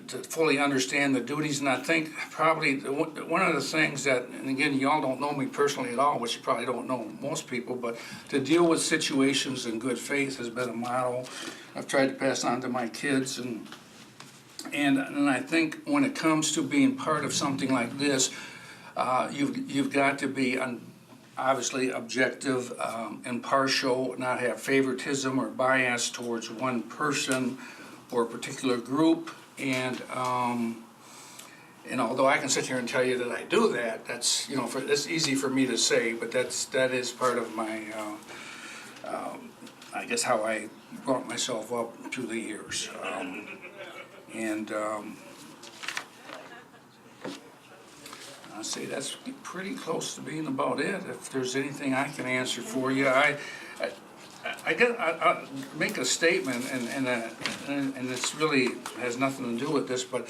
to fully understand the duties, and I think probably one of the things that, and again, y'all don't know me personally at all, which you probably don't know most people, but to deal with situations in good faith has been a model I've tried to pass on to my kids. And I think when it comes to being part of something like this, you've got to be obviously objective, impartial, not have favoritism or bias towards one person or a particular group. And although I can sit here and tell you that I do that, that's, you know, that's easy for me to say, but that is part of my, I guess, how I brought myself up through the years. I'll say that's pretty close to being about it. If there's anything I can answer for you, I'll make a statement, and this really has nothing to do with this, but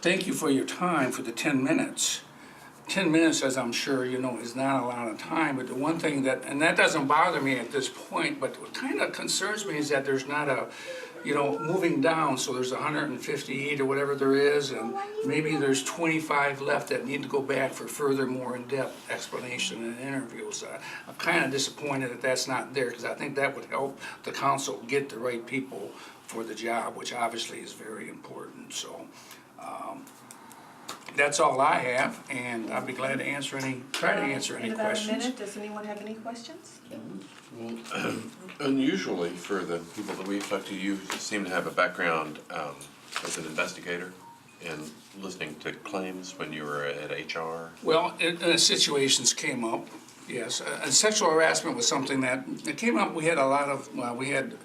thank you for your time for the 10 minutes. 10 minutes, as I'm sure you know, is not a lot of time, but the one thing that, and that doesn't bother me at this point, but what kind of concerns me is that there's not a, you know, moving down, so there's 158 or whatever there is, and maybe there's 25 left that need to go back for further, more in-depth explanation and interviews. I'm kind of disappointed that that's not there, because I think that would help the council get the right people for the job, which obviously is very important. So that's all I have, and I'll be glad to answer try to answer any questions. In about a minute, does anyone have any questions? Well, unusually for the people that we've talked to, you seem to have a background as an investigator and listening to claims when you were at HR. Well, situations came up, yes. Sexual harassment was something that it came up. We had a lot of, we had,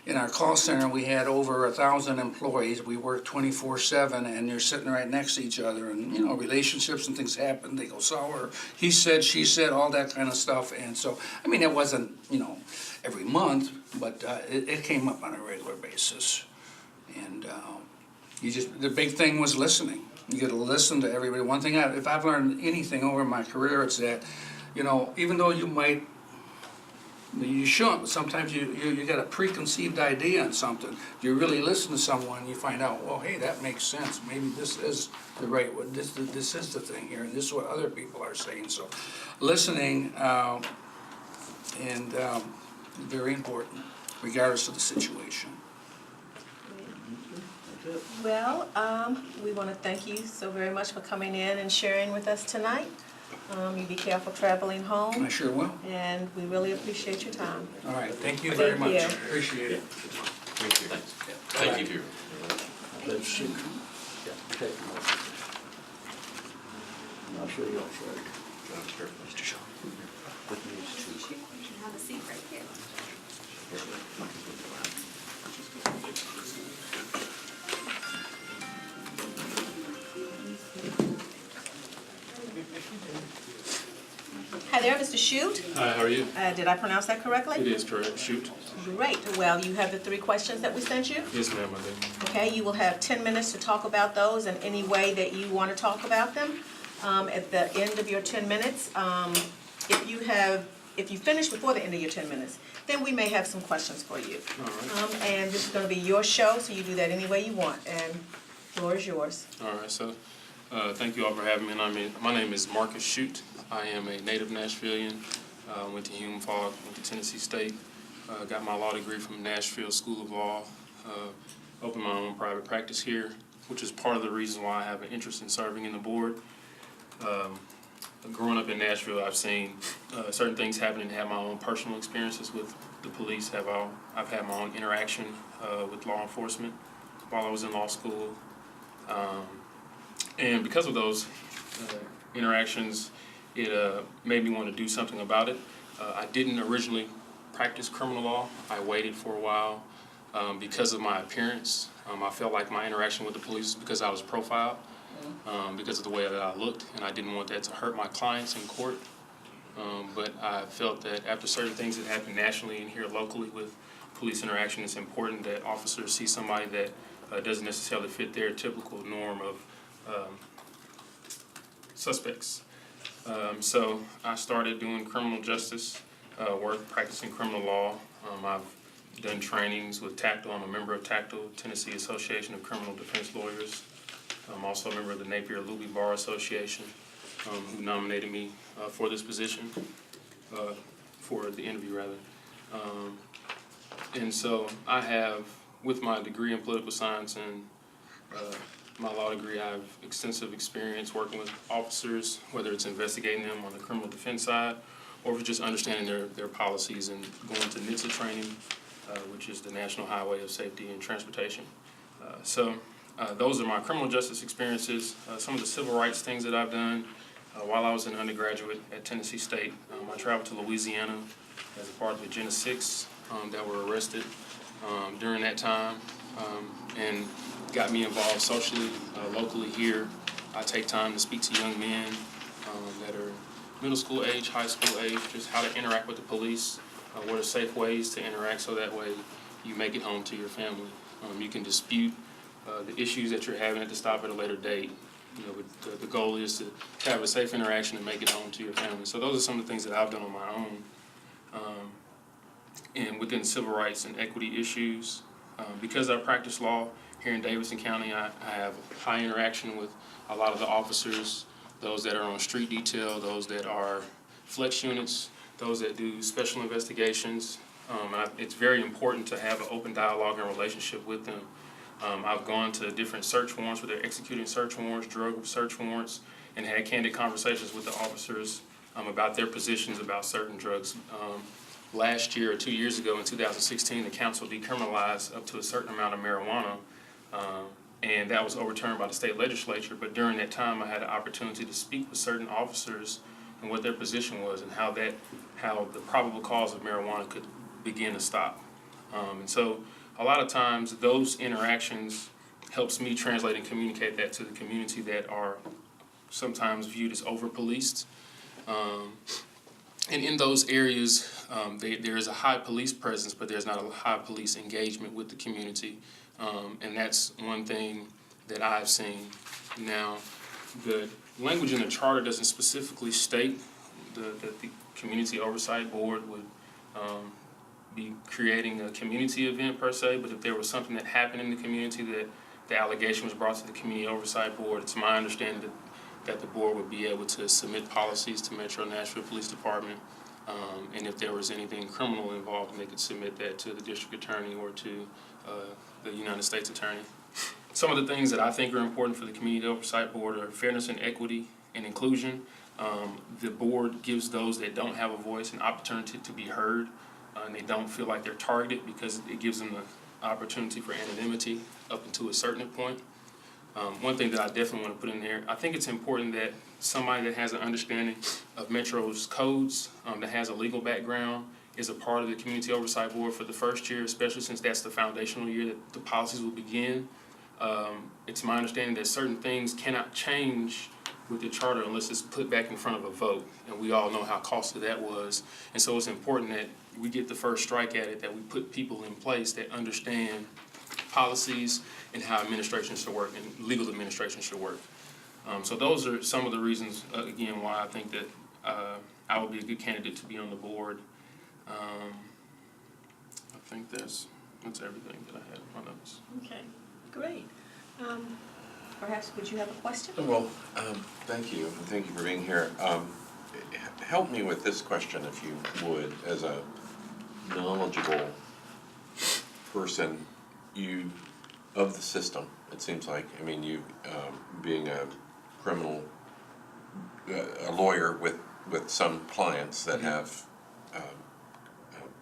in our call center, we had over 1,000 employees. We worked 24/7, and you're sitting right next to each other, and you know, relationships and things happen. They go sour. He said, she said, all that kind of stuff. And so, I mean, it wasn't, you know, every month, but it came up on a regular basis. And the big thing was listening. You got to listen to everybody. One thing, if I've learned anything over my career, it's that, you know, even though you shouldn't, but sometimes you got a preconceived idea on something. You really listen to someone, you find out, well, hey, that makes sense. Maybe this is the right one. This is the thing here, and this is what other people are saying. So, listening very important, regardless of the situation. Well, we want to thank you so very much for coming in and sharing with us tonight. You be careful traveling home. I sure will. And we really appreciate your time. All right, thank you very much. you. Appreciate it. Thank you. Thank you. Let's see. Take them off. I'll show you also. Mr. Shaw. With these two. Have a seat right here. Hi there, Mr. Shute. Hi, how are you? Did I pronounce that correctly? It is correct. Shute. Great. Well, you have the 3 questions that we sent you. Yes, ma'am, I do. Okay, you will have 10 minutes to talk about those in any way that you want to talk about them. At the end of your 10 minutes, if you finish before the end of your 10 minutes, then we may have some questions for you. All right. And this is going to be your show, so you do that any way you want. And the floor is yours. All right, so thank you all for having me. My name is Marcus Shute. I am a native Nashvilleian. Went to Hume Fogg, went to Tennessee State. Got my law degree from Nashville School of Law. Opened my own private practice here, which is part of the reason why I have an interest in serving in the board. Growing up in Nashville, I've seen certain things happen and had my own personal experiences with the police. I've had my own interaction with law enforcement while I was in law school. And because of those interactions, it made me want to do something about it. I didn't originally practice criminal law. I waited for a while because of my appearance. I felt like my interaction with the police, because I was profiled, because of the way that I looked, and I didn't want that to hurt my clients in court. But I felt that after certain things that happen nationally and here locally with police interaction, it's important that officers see somebody that doesn't necessarily fit their typical norm of suspects. So I started doing criminal justice work, practicing criminal law. I've done trainings with TACTL. I'm a member of TACTL, Tennessee Association of Criminal Defense Lawyers. I'm also a member of the Napier-Luby Bar Association, who nominated me for this position, for the interview rather. And so I have, with my degree in political science and my law degree, I have extensive experience working with officers, whether it's investigating them on the criminal defense side, or if it's just understanding their policies and going to NHTSA training, which is the National Highway of Safety and Transportation. So those are my criminal justice experiences. Some of the civil rights things that I've done while I was an undergraduate at Tennessee State. I traveled to Louisiana as a part of the Agenda 6 that were arrested during that time, and got me involved socially, locally here. I take time to speak to young men that are middle school age, high school age, just how to interact with the police, what are safe ways to interact so that way you make it home to your family. You can dispute the issues that you're having at the stop at a later date. You know, the goal is to have a safe interaction and make it home to your family. So those are some of the things that I've done on my own. And within civil rights and equity issues, because I practice law here in Davidson County, I have high interaction with a lot of the officers, those that are on street detail, those that are flex units, those that do special investigations. It's very important to have an open dialogue and relationship with them. I've gone to different search warrants where they're executing search warrants, drug search warrants, and had candid conversations with the officers about their positions about certain drugs. Last year or 2 years ago in 2016, the council decriminalized up to a certain amount of marijuana, and that was overturned by the state legislature. But during that time, I had an opportunity to speak with certain officers and what their position was and how the probable cause of marijuana could begin to stop. And so a lot of times those interactions helps me translate and communicate that to the community that are sometimes viewed as over-policed. And in those areas, there is a high police presence, but there's not a high police engagement with the community. And that's one thing that I've seen. Now, the language in the charter doesn't specifically state that the Community Oversight Board would be creating a community event per se, but if there was something that happened in the community that the allegation was brought to the Community Oversight Board, it's my understanding that the board would be able to submit policies to Metro Nashville Police Department, and if there was anything criminal involved, they could submit that to the district attorney or to the United States Attorney. Some of the things that I think are important for the Community Oversight Board are fairness and equity and inclusion. The board gives those that don't have a voice an opportunity to be heard, and they don't feel like they're targeted because it gives them the opportunity for anonymity up until a certain point. One thing that I definitely want to put in there, I think it's important that somebody that has an understanding of Metro's codes, that has a legal background, is a part of the Community Oversight Board for the first year, especially since that's the foundational year that the policies will begin. It's my understanding that certain things cannot change with the charter unless it's put back in front of a vote, and we all know how costly that was. And so it's important that we get the first strike at it, that we put people in place that understand policies and how administration should work and legal administration should work. So those are some of the reasons, again, why I think that I would be a good candidate to be on the board. I think that's everything that I had in my notes. Okay, great. Perhaps would you have a question? Well, thank you. Thank you for being here. Help me with this question, if you would, as a knowledgeable person, of the system, it seems like. I mean, you being a criminal, a lawyer with some clients that have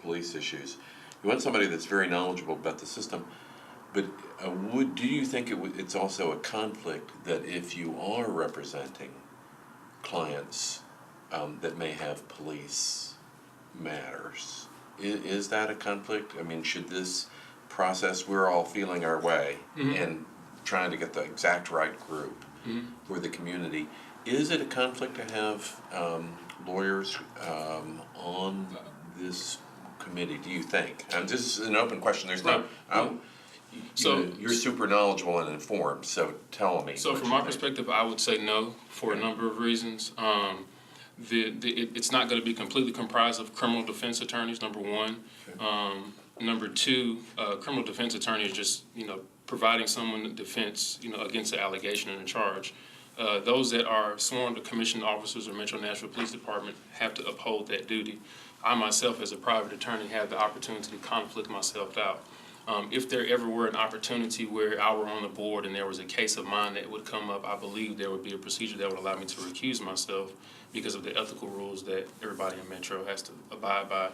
police issues. You want somebody that's very knowledgeable about the system, but do you think it's also a conflict that if you are representing clients that may have police matters, is that a conflict? I mean, should this process, we're all feeling our way and trying to get the exact right group for the community, is it a conflict to have lawyers on this committee, do you think? This is an open question. There's no, you're super knowledgeable and informed, so tell me. So from my perspective, I would say no for a number of reasons. It's not going to be completely comprised of criminal defense attorneys, number one. Number two, criminal defense attorney is just, providing someone defense, against the allegation and the charge. Those that are sworn to commissioned officers of Metro Nashville Police Department have to uphold that duty. I myself, as a private attorney, have the opportunity to conflict myself out. If there ever were an opportunity where I were on the board and there was a case of mine that would come up, I believe there would be a procedure that would allow me to recuse myself because of the ethical rules that everybody in Metro has to abide by.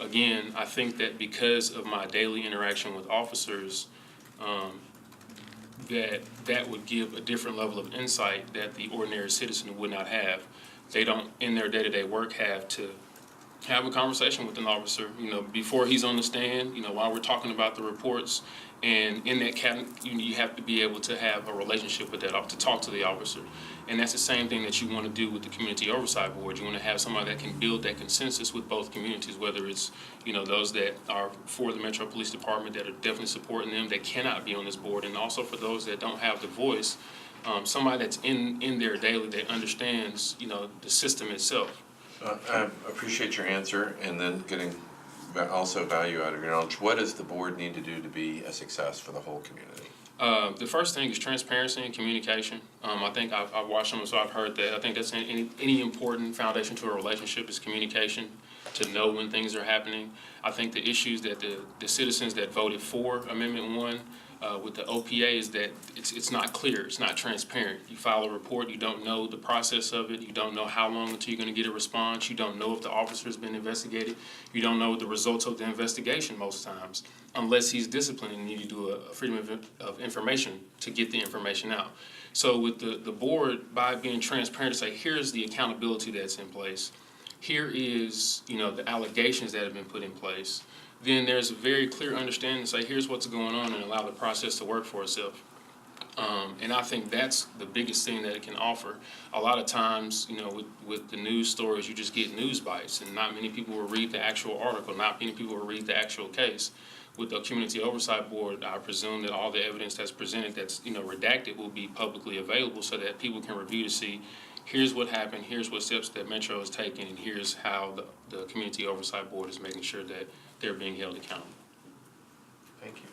Again, I think that because of my daily interaction with officers, that would give a different level of insight that the ordinary citizen would not have. They don't, in their day-to-day work, have to have a conversation with an officer, before he's on the stand, while we're talking about the reports. And in that cabinet, you have to be able to have a relationship with that, to talk to the officer. And that's the same thing that you want to do with the Community Oversight Board. You want to have somebody that can build that consensus with both communities, whether it's, those that are for the Metro Police Department that are definitely supporting them, that cannot be on this board, and also for those that don't have the voice, somebody that's in their daily, that understands, the system itself. I appreciate your answer, and then getting also value out of your knowledge. What does the board need to do to be a success for the whole community? The first thing is transparency and communication. I think I've watched them, so I've heard that. I think that's any important foundation to a relationship is communication, to know when things are happening. I think the issues that the citizens that voted for Amendment 1 with the OPA is that it's not clear, it's not transparent. You file a report, you don't know the process of it, you don't know how long until you're going to get a response, you don't know if the officer has been investigated, you don't know the results of the investigation most times, unless he's disciplining you. You do a freedom of information to get the information out. So with the board, by being transparent to say, here's the accountability that's in place, here is, the allegations that have been put in place, then there's a very clear understanding to say, here's what's going on, and allow the process to work for itself. And I think that's the biggest thing that it can offer. A lot of times, with the news stories, you just get news bites, and not many people will read the actual article, not many people will read the actual case. With the Community Oversight Board, I presume that all the evidence that's presented that's, redacted will be publicly available so that people can review to see, here's what happened, here's what steps that Metro has taken, and here's how the Community Oversight Board is making sure that they're being held accountable. Thank you.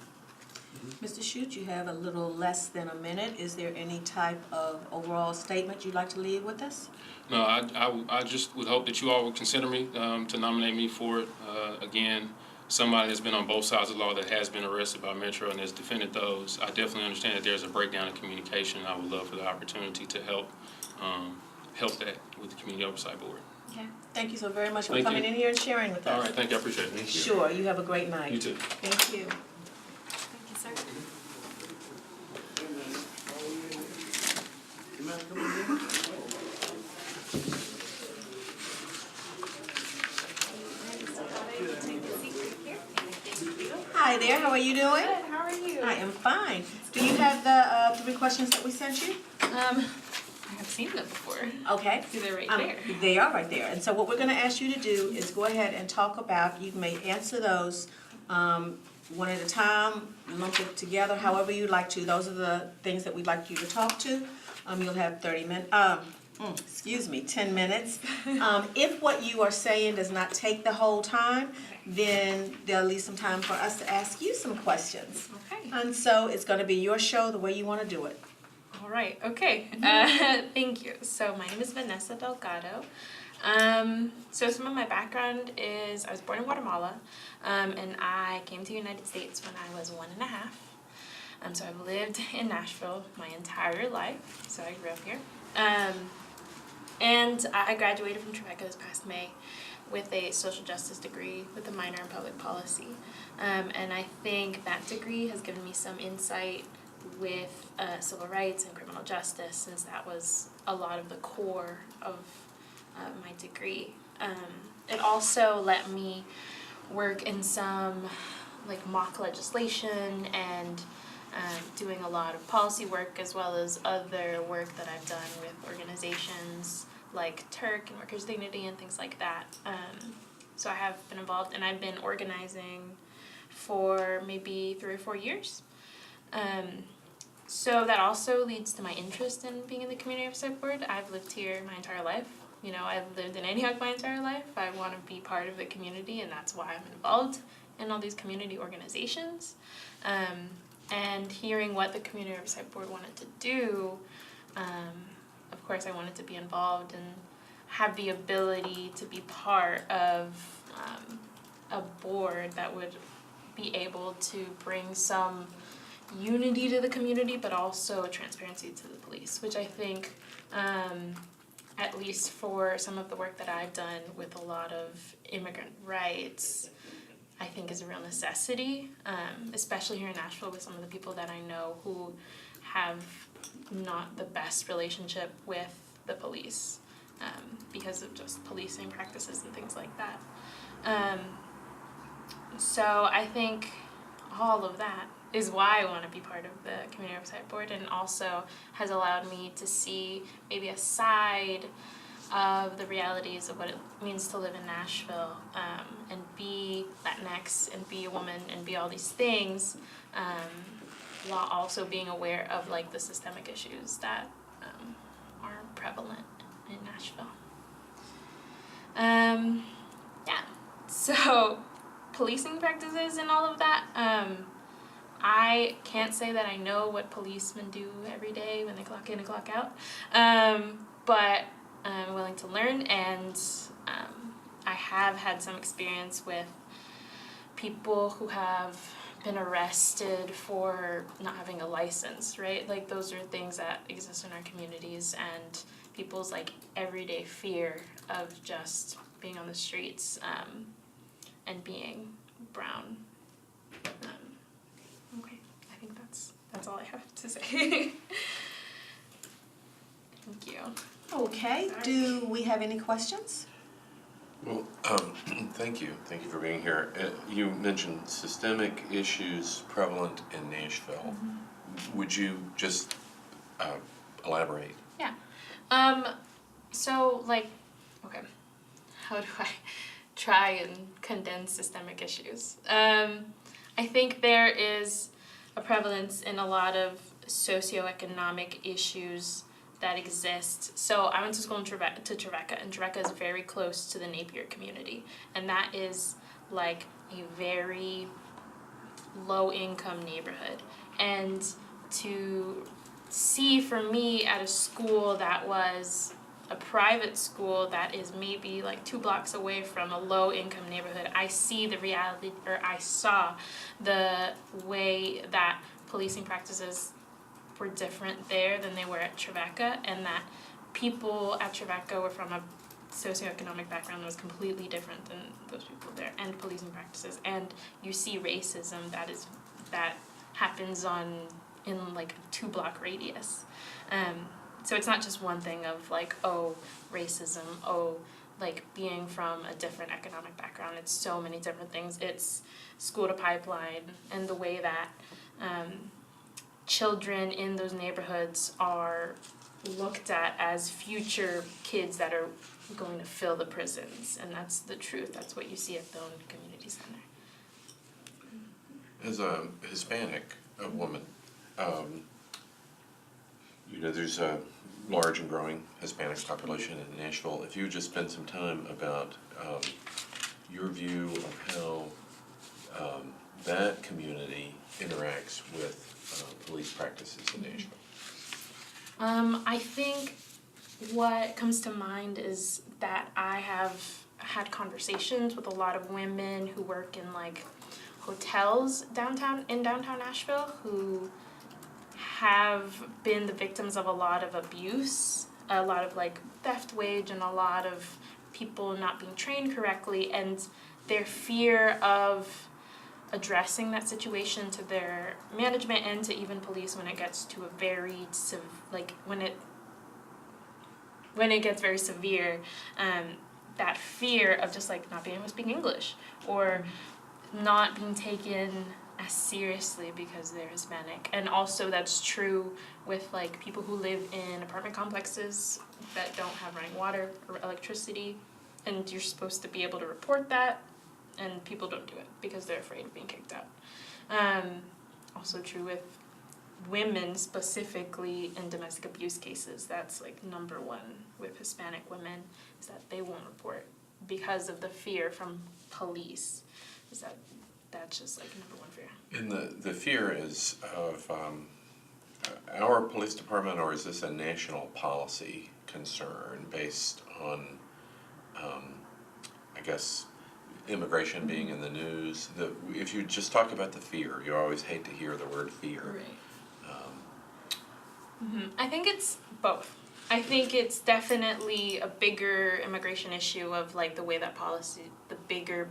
Mr. Shute, you have a little less than a minute. Is there any type of overall statement you'd like to leave with us? No, I just would hope that you all would consider me to nominate me for it. Again, somebody that's been on both sides of the law that has been arrested by Metro and has defended those, I definitely understand that there's a breakdown in communication. I would love for the opportunity to help that with the Community Oversight Board. Okay. Thank you so very much for Thank coming you. in here and sharing with us. All right, thank you, I appreciate it. Sure, you have a great night. You too. Thank you. Thank you, sir. Hi there, how are you doing? Good, how are you? I am fine. Do you have the 3 questions that we sent you? I have seen them before. Okay. They're right there. They are right there. And so what we're gonna ask you to do is go ahead and talk about, you may answer those one at a time, lump it together, however you'd like to. Those are the things that we'd like you to talk to. You'll have 10 minutes. If what you are saying does not take the whole time, then there'll leave some time for us to ask you some questions. Okay. And so it's gonna be your show, the way you wanna do it. All right, okay. Thank you. So my name is Vanessa Delgado. So some of my background is I was born in Guatemala, and I came to the United States when I was 1.5. So I've lived in Nashville my entire life, so I grew up here. And I graduated from Trevecca this past May with a social justice degree with a minor in public policy. And I think that degree has given me some insight with civil rights and criminal justice, since that was a lot of the core of my degree. It also let me work in some like mock legislation and doing a lot of policy work, as well as other work that I've done with organizations like Turk and Workers' Dignity and things like that. So I have been involved, and I've been organizing for maybe 3 or 4 years. So that also leads to my interest in being in the Community Oversight Board. I've lived here my entire life. You know, I've lived in Antioch my entire life. I want to be part of the community, and that's why I'm involved in all these community organizations. And hearing what the Community Oversight Board wanted to do, of course I wanted to be involved and have the ability to be part of a board that would be able to bring some unity to the community, but also transparency to the police, which I think, at least for some of the work that I've done with a lot of immigrant rights, I think is a real necessity, especially here in Nashville with some of the people that I know who have not the best relationship with the police because of just policing practices and things like that. So I think all of that is why I want to be part of the Community Oversight Board, and also has allowed me to see maybe a side of the realities of what it means to live in Nashville, and be Latinx and be a woman and be all these things, while also being aware of like the systemic issues that are prevalent in Nashville. Yeah, so policing practices and all of that, I can't say that I know what policemen do every day when they clock in and clock out, but I'm willing to learn, and I have had some experience with people who have been arrested for not having a license, right? Like those are things that exist in our communities, and people's like everyday fear of just being on the streets and being brown. Okay, I think that's all I have to say. Thank you. Okay, do we have any questions? Well, thank you. Thank you for being here. You mentioned systemic issues prevalent in Nashville. Mm-hmm. Would you just elaborate? Yeah. So like, okay, how do I try and condense systemic issues? I think there is a prevalence in a lot of socioeconomic issues that exist. So I went to school in Trevecca, and Trevecca is very close to the Napier community, and that is like a very low-income neighborhood. And to see for me at a school that was a private school that is maybe like 2 blocks away from a low-income neighborhood, I see the reality, or I saw the way that policing practices were different there than they were at Trevecca, and that people at Trevecca were from a socioeconomic background that was completely different than those people there, and policing practices. And you see racism that happens in like a 2-block radius. So it's not just one thing of like, oh, racism, oh, like being from a different economic background. It's so many different things. It's school to pipeline, and the way that children in those neighborhoods are looked at as future kids that are going to fill the prisons. And that's the truth. That's what you see at the community center. As a Hispanic woman, there's a large and growing Hispanic population in Nashville. If you would just spend some time about your view of how that community interacts with police practices in Nashville. I think what comes to mind is that I have had conversations with a lot of women who work in like hotels downtown Nashville who have been the victims of a lot of abuse, a lot of like theft wage, and a lot of people not being trained correctly, and their fear of addressing that situation to their management and to even police when it gets to a very when it gets very severe, that fear of just like not being able to speak English or not being taken as seriously because they're Hispanic. And also that's true with like people who live in apartment complexes that don't have running water or electricity, and you're supposed to be able to report that, and people don't do it because they're afraid of being kicked out. Also true with women specifically in domestic abuse cases. That's like number one with Hispanic women, is that they won't report because of the fear from police. That's just like number one fear. And the fear is of our police department, or is this a national policy concern based on, I guess, immigration being in the news? If you just talk about the fear, you always hate to hear the word fear. Right. I think it's both. I think it's definitely a bigger immigration issue of like the way that the bigger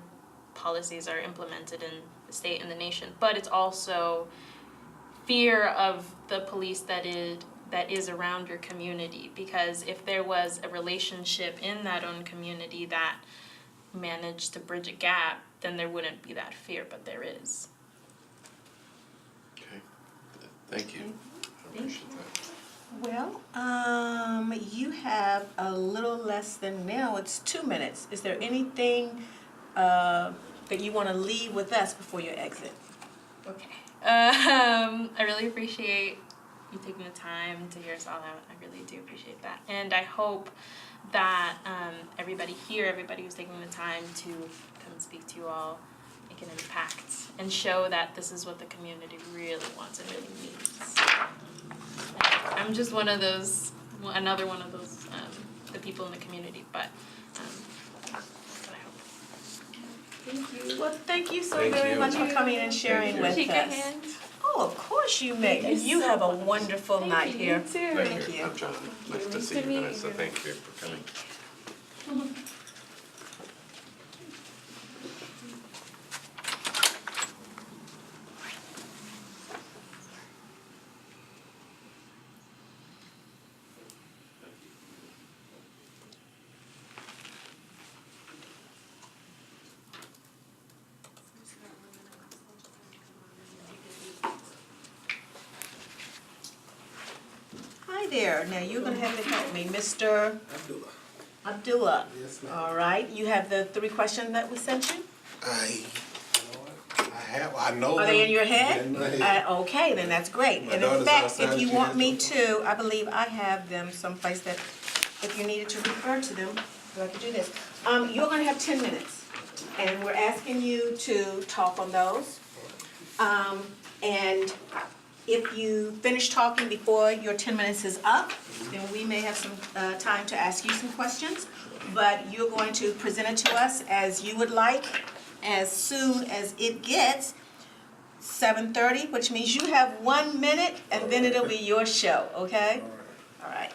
policies are implemented in the state and the nation, but it's also fear of the police that is around your community, because if there was a relationship in that own community that managed to bridge a gap, then there wouldn't be that fear, but there is. Okay, thank you. I appreciate that. Well, you have a little less than, now it's 2 minutes. Is there anything that you want to leave with us before you exit? Okay. I really appreciate you taking the time to hear us all out. I really do appreciate that. And I hope that everybody here, everybody who's taking the time to come and speak to you all, make an impact and show that this is what the community really wants and really needs. I'm just another one of those, the people in the community, but that's what I hope. Thank you. Well, thank you so very much for coming and sharing with us. Shake a hand. Oh, of course you may. You have a wonderful night here. I'm John. Nice to see you, Vanessa. Thank you for coming. Hi there. Now you're going to have to help me, Mr. Abdullah. Yes, ma'am. All right. You have the 3 questions that we sent you? I know. Are they in your head? In my head. Okay, then that's great. My And in daughter's fact, outside, if you she want has me them. to, I believe I have them someplace that if you needed to refer to them, so I could do this. You're going to have 10 minutes, and we're asking you to talk on those. And If you finish talking before your 10 minutes is up, then we may have some time to ask you some questions. But you're going to present it to us as you would like, as soon as it gets 7:30, which means you have 1 minute, and then it'll be your show, okay? All right.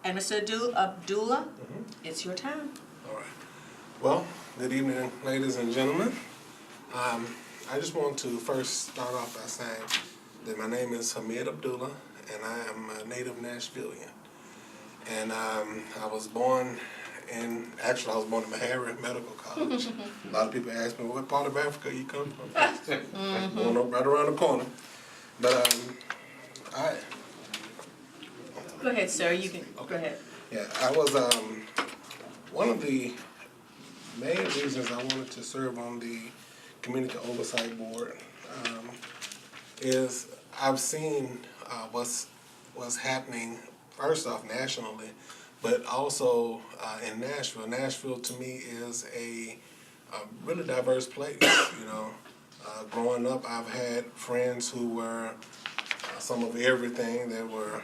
And Mr. Abdullah, it's your time. All right. Well, good evening, ladies and gentlemen. I just want to first start off by saying that my name is Hamid Abdullah, and I am a native Nashvilleian. And I was born in Meharry Medical College. A lot of people ask me, what part of Africa you come from? Born up right around the corner. But Go ahead, sir. You can go ahead. Yeah, I was one of the main reasons I wanted to serve on the Community Oversight Board is I've seen what's happening first off nationally, but also in Nashville. Nashville to me is a really diverse place. You know, growing up, I've had friends who were some of everything. They were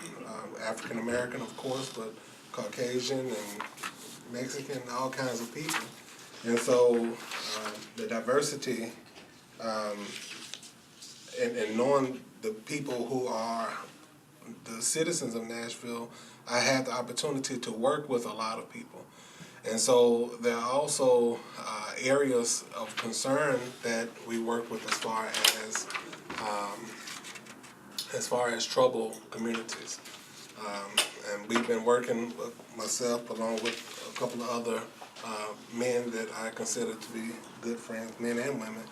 African American, of course, but Caucasian and Mexican, all kinds of people. And so the diversity and knowing the people who are the citizens of Nashville, I had the opportunity to work with a lot of people. And so there are also areas of concern that we work with as far as troubled communities. And we've been working with myself along with a couple of other men that I consider to be good friends, men and women.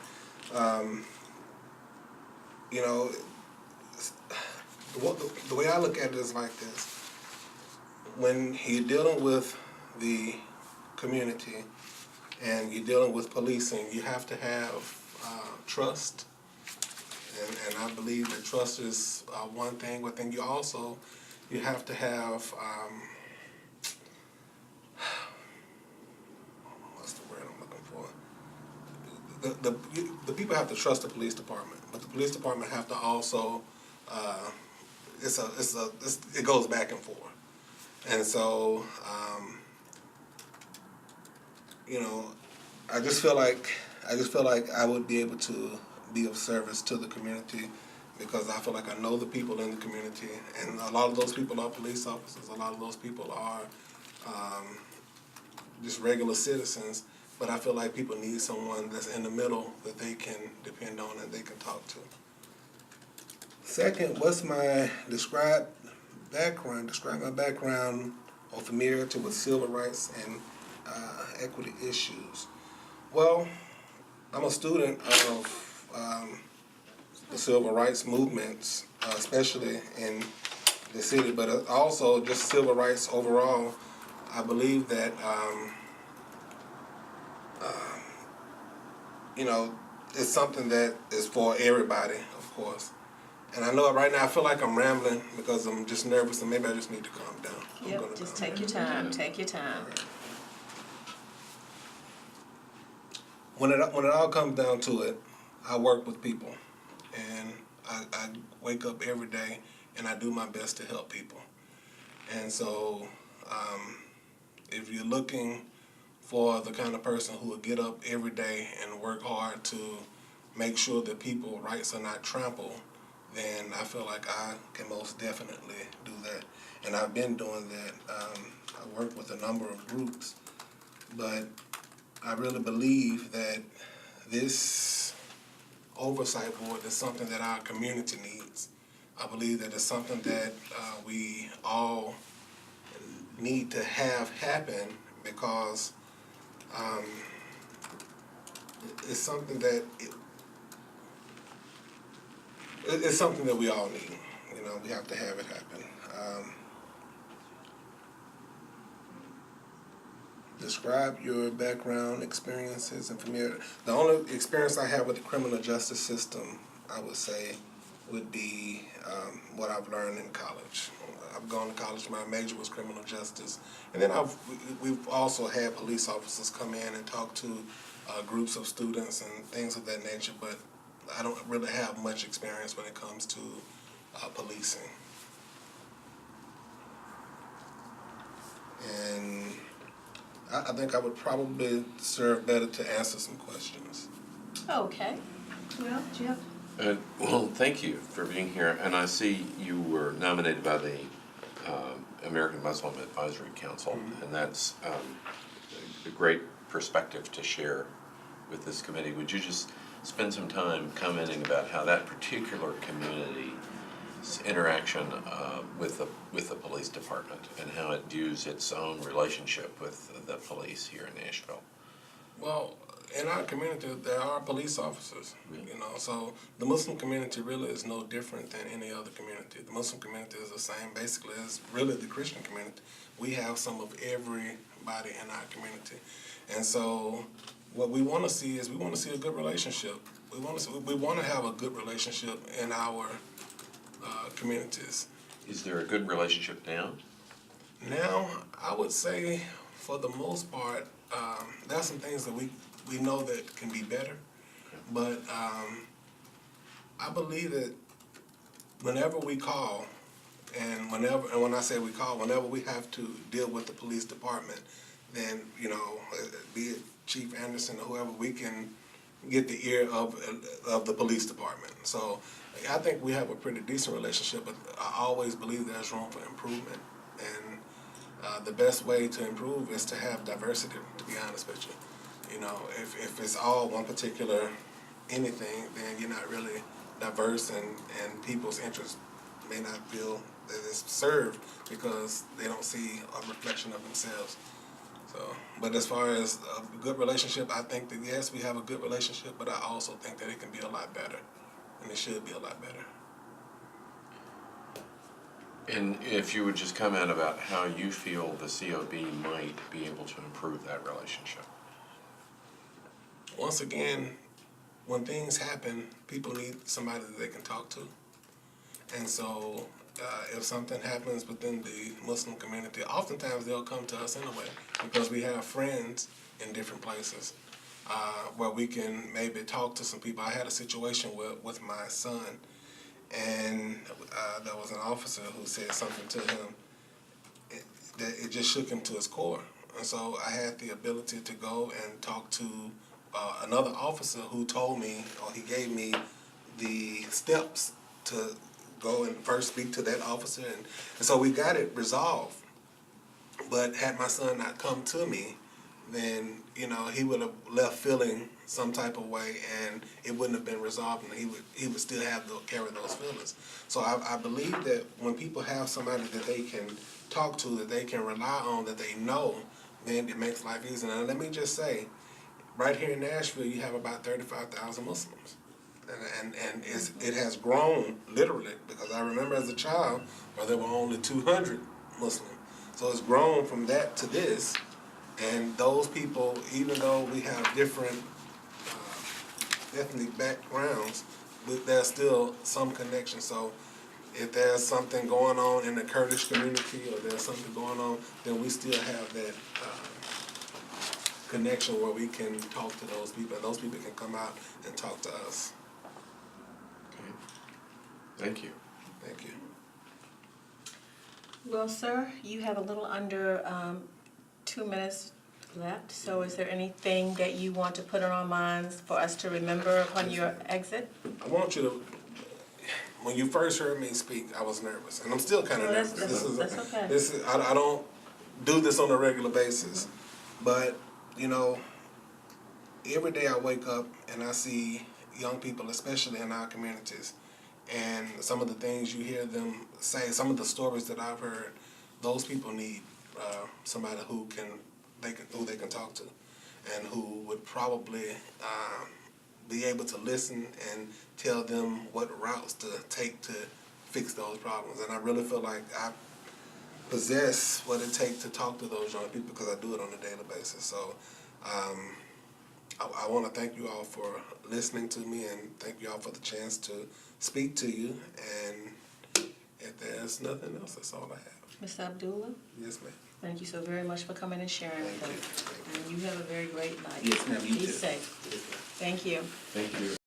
You know, the way I look at it is like this. When you're dealing with the community and you're dealing with policing, you have to have trust. And I believe that trust is one thing, but then you have to have, what's the word I'm looking for? The people have to trust the police department, but the police department have to also, it goes back and forth. And so, you know, I just feel like I would be able to be of service to the community because I feel like I know the people in the community, and a lot of those people are police officers. A lot of those people are just regular citizens, but I feel like people need someone that's in the middle that they can depend on and they can talk to. Second, what's my describe my background or familiarity with civil rights and equity issues. Well, I'm a student of the civil rights movements, especially in the city, but also just civil rights overall. I believe that, you know, it's something that is for everybody, of course. And I know right now I feel like I'm rambling because I'm just nervous and maybe I just need to calm down. Yep, just take your time, take your time. When it all comes down to it, I work with people, and I wake up every day and I do my best to help people. And so if you're looking for the kind of person who will get up every day and work hard to make sure that people's rights are not trampled, then I feel like I can most definitely do that. And I've been doing that. I work with a number of groups, but I really believe that this oversight board is something that our community needs. I believe that it's something that we all need to have happen because it's something that it's something that we all need. You know, we have to have it happen. Describe your background, experiences, and familiar. The only experience I have with the criminal justice system, I would say, would be what I've learned in college. I've gone to college. My major was criminal justice, and then we've also had police officers come in and talk to groups of students and things of that nature, but I don't really have much experience when it comes to policing. And I think I would probably serve better to answer some questions. Okay. Well, do you have? Well, thank you for being here, and I see you were nominated by the American Muslim Advisory Council, and that's a great perspective to share with this committee. Would you just spend some time commenting about how that particular community's interaction with the police department and how it views its own relationship with the police here in Nashville? Well, in our community, there are police officers, you know, so the Muslim community really is no different than any other community. The Muslim community is the same basically as really the Christian community. We have some of everybody in our community. And so what we want to see is we want to see a good relationship. We want to have a good relationship in our communities. Is there a good relationship now? Now, I would say for the most part, there's some things that we know that can be better, but I believe that whenever we call, and when I say we call, whenever we have to deal with the police department, then, you know, be it Chief Anderson or whoever, we can get the ear of the police department. So I think we have a pretty decent relationship, but I always believe there's room for improvement. And the best way to improve is to have diversity, to be honest with you. You know, if it's all one particular anything, then you're not really diverse, and people's interests may not feel that it's served because they don't see a reflection of themselves. So, but as far as a good relationship, I think that yes, we have a good relationship, but I also think that it can be a lot better, and it should be a lot better. And if you would just comment about how you feel the COB might be able to improve that relationship. Once again, when things happen, people need somebody that they can talk to. And so if something happens within the Muslim community, oftentimes they'll come to us anyway because we have friends in different places where we can maybe talk to some people. I had a situation with my son, and there was an officer who said something to him that it just shook him to his core. And so I had the ability to go and talk to another officer who told me, or he gave me the steps to go and first speak to that officer. And so we got it resolved. But had my son not come to me, then, you know, he would have left feeling some type of way, and it wouldn't have been resolved, and he would still have to carry those feelings. So I believe that when people have somebody that they can talk to, that they can rely on, that they know, then it makes life easier. Now let me just say, right here in Nashville, you have about 35,000 Muslims. And it has grown, literally, because I remember as a child where there were only 200 Muslims. So it's grown from that to this. And those people, even though we have different ethnic backgrounds, there's still some connection. So if there's something going on in the Kurdish community or there's something going on, then we still have that connection where we can talk to those people, and those people can come out and talk to us. Okay. Thank you. Thank you. Well, sir, you have a little under 2 minutes left, so is there anything that you want to put on our minds for us to remember upon your exit? I want you to, when you first heard me speak, I was nervous, and I'm still kind of nervous. That's okay. I don't do this on a regular basis, but, you know, every day I wake up and I see young people, especially in our communities, and some of the things you hear them say, some of the stories that I've heard, those people need somebody who they can talk to, and who would probably be able to listen and tell them what routes to take to fix those problems. And I really feel like I possess what it takes to talk to those young people because I do it on a daily basis. So I want to thank you all for listening to me, and thank you all for the chance to speak to you. And if there's nothing else, that's all I have. Mr. Abdullah, Yes, ma'am. thank you so very much for coming and sharing with us. And you have a very great night. Yes, ma'am, you Be too. safe. Thank you. Thank you.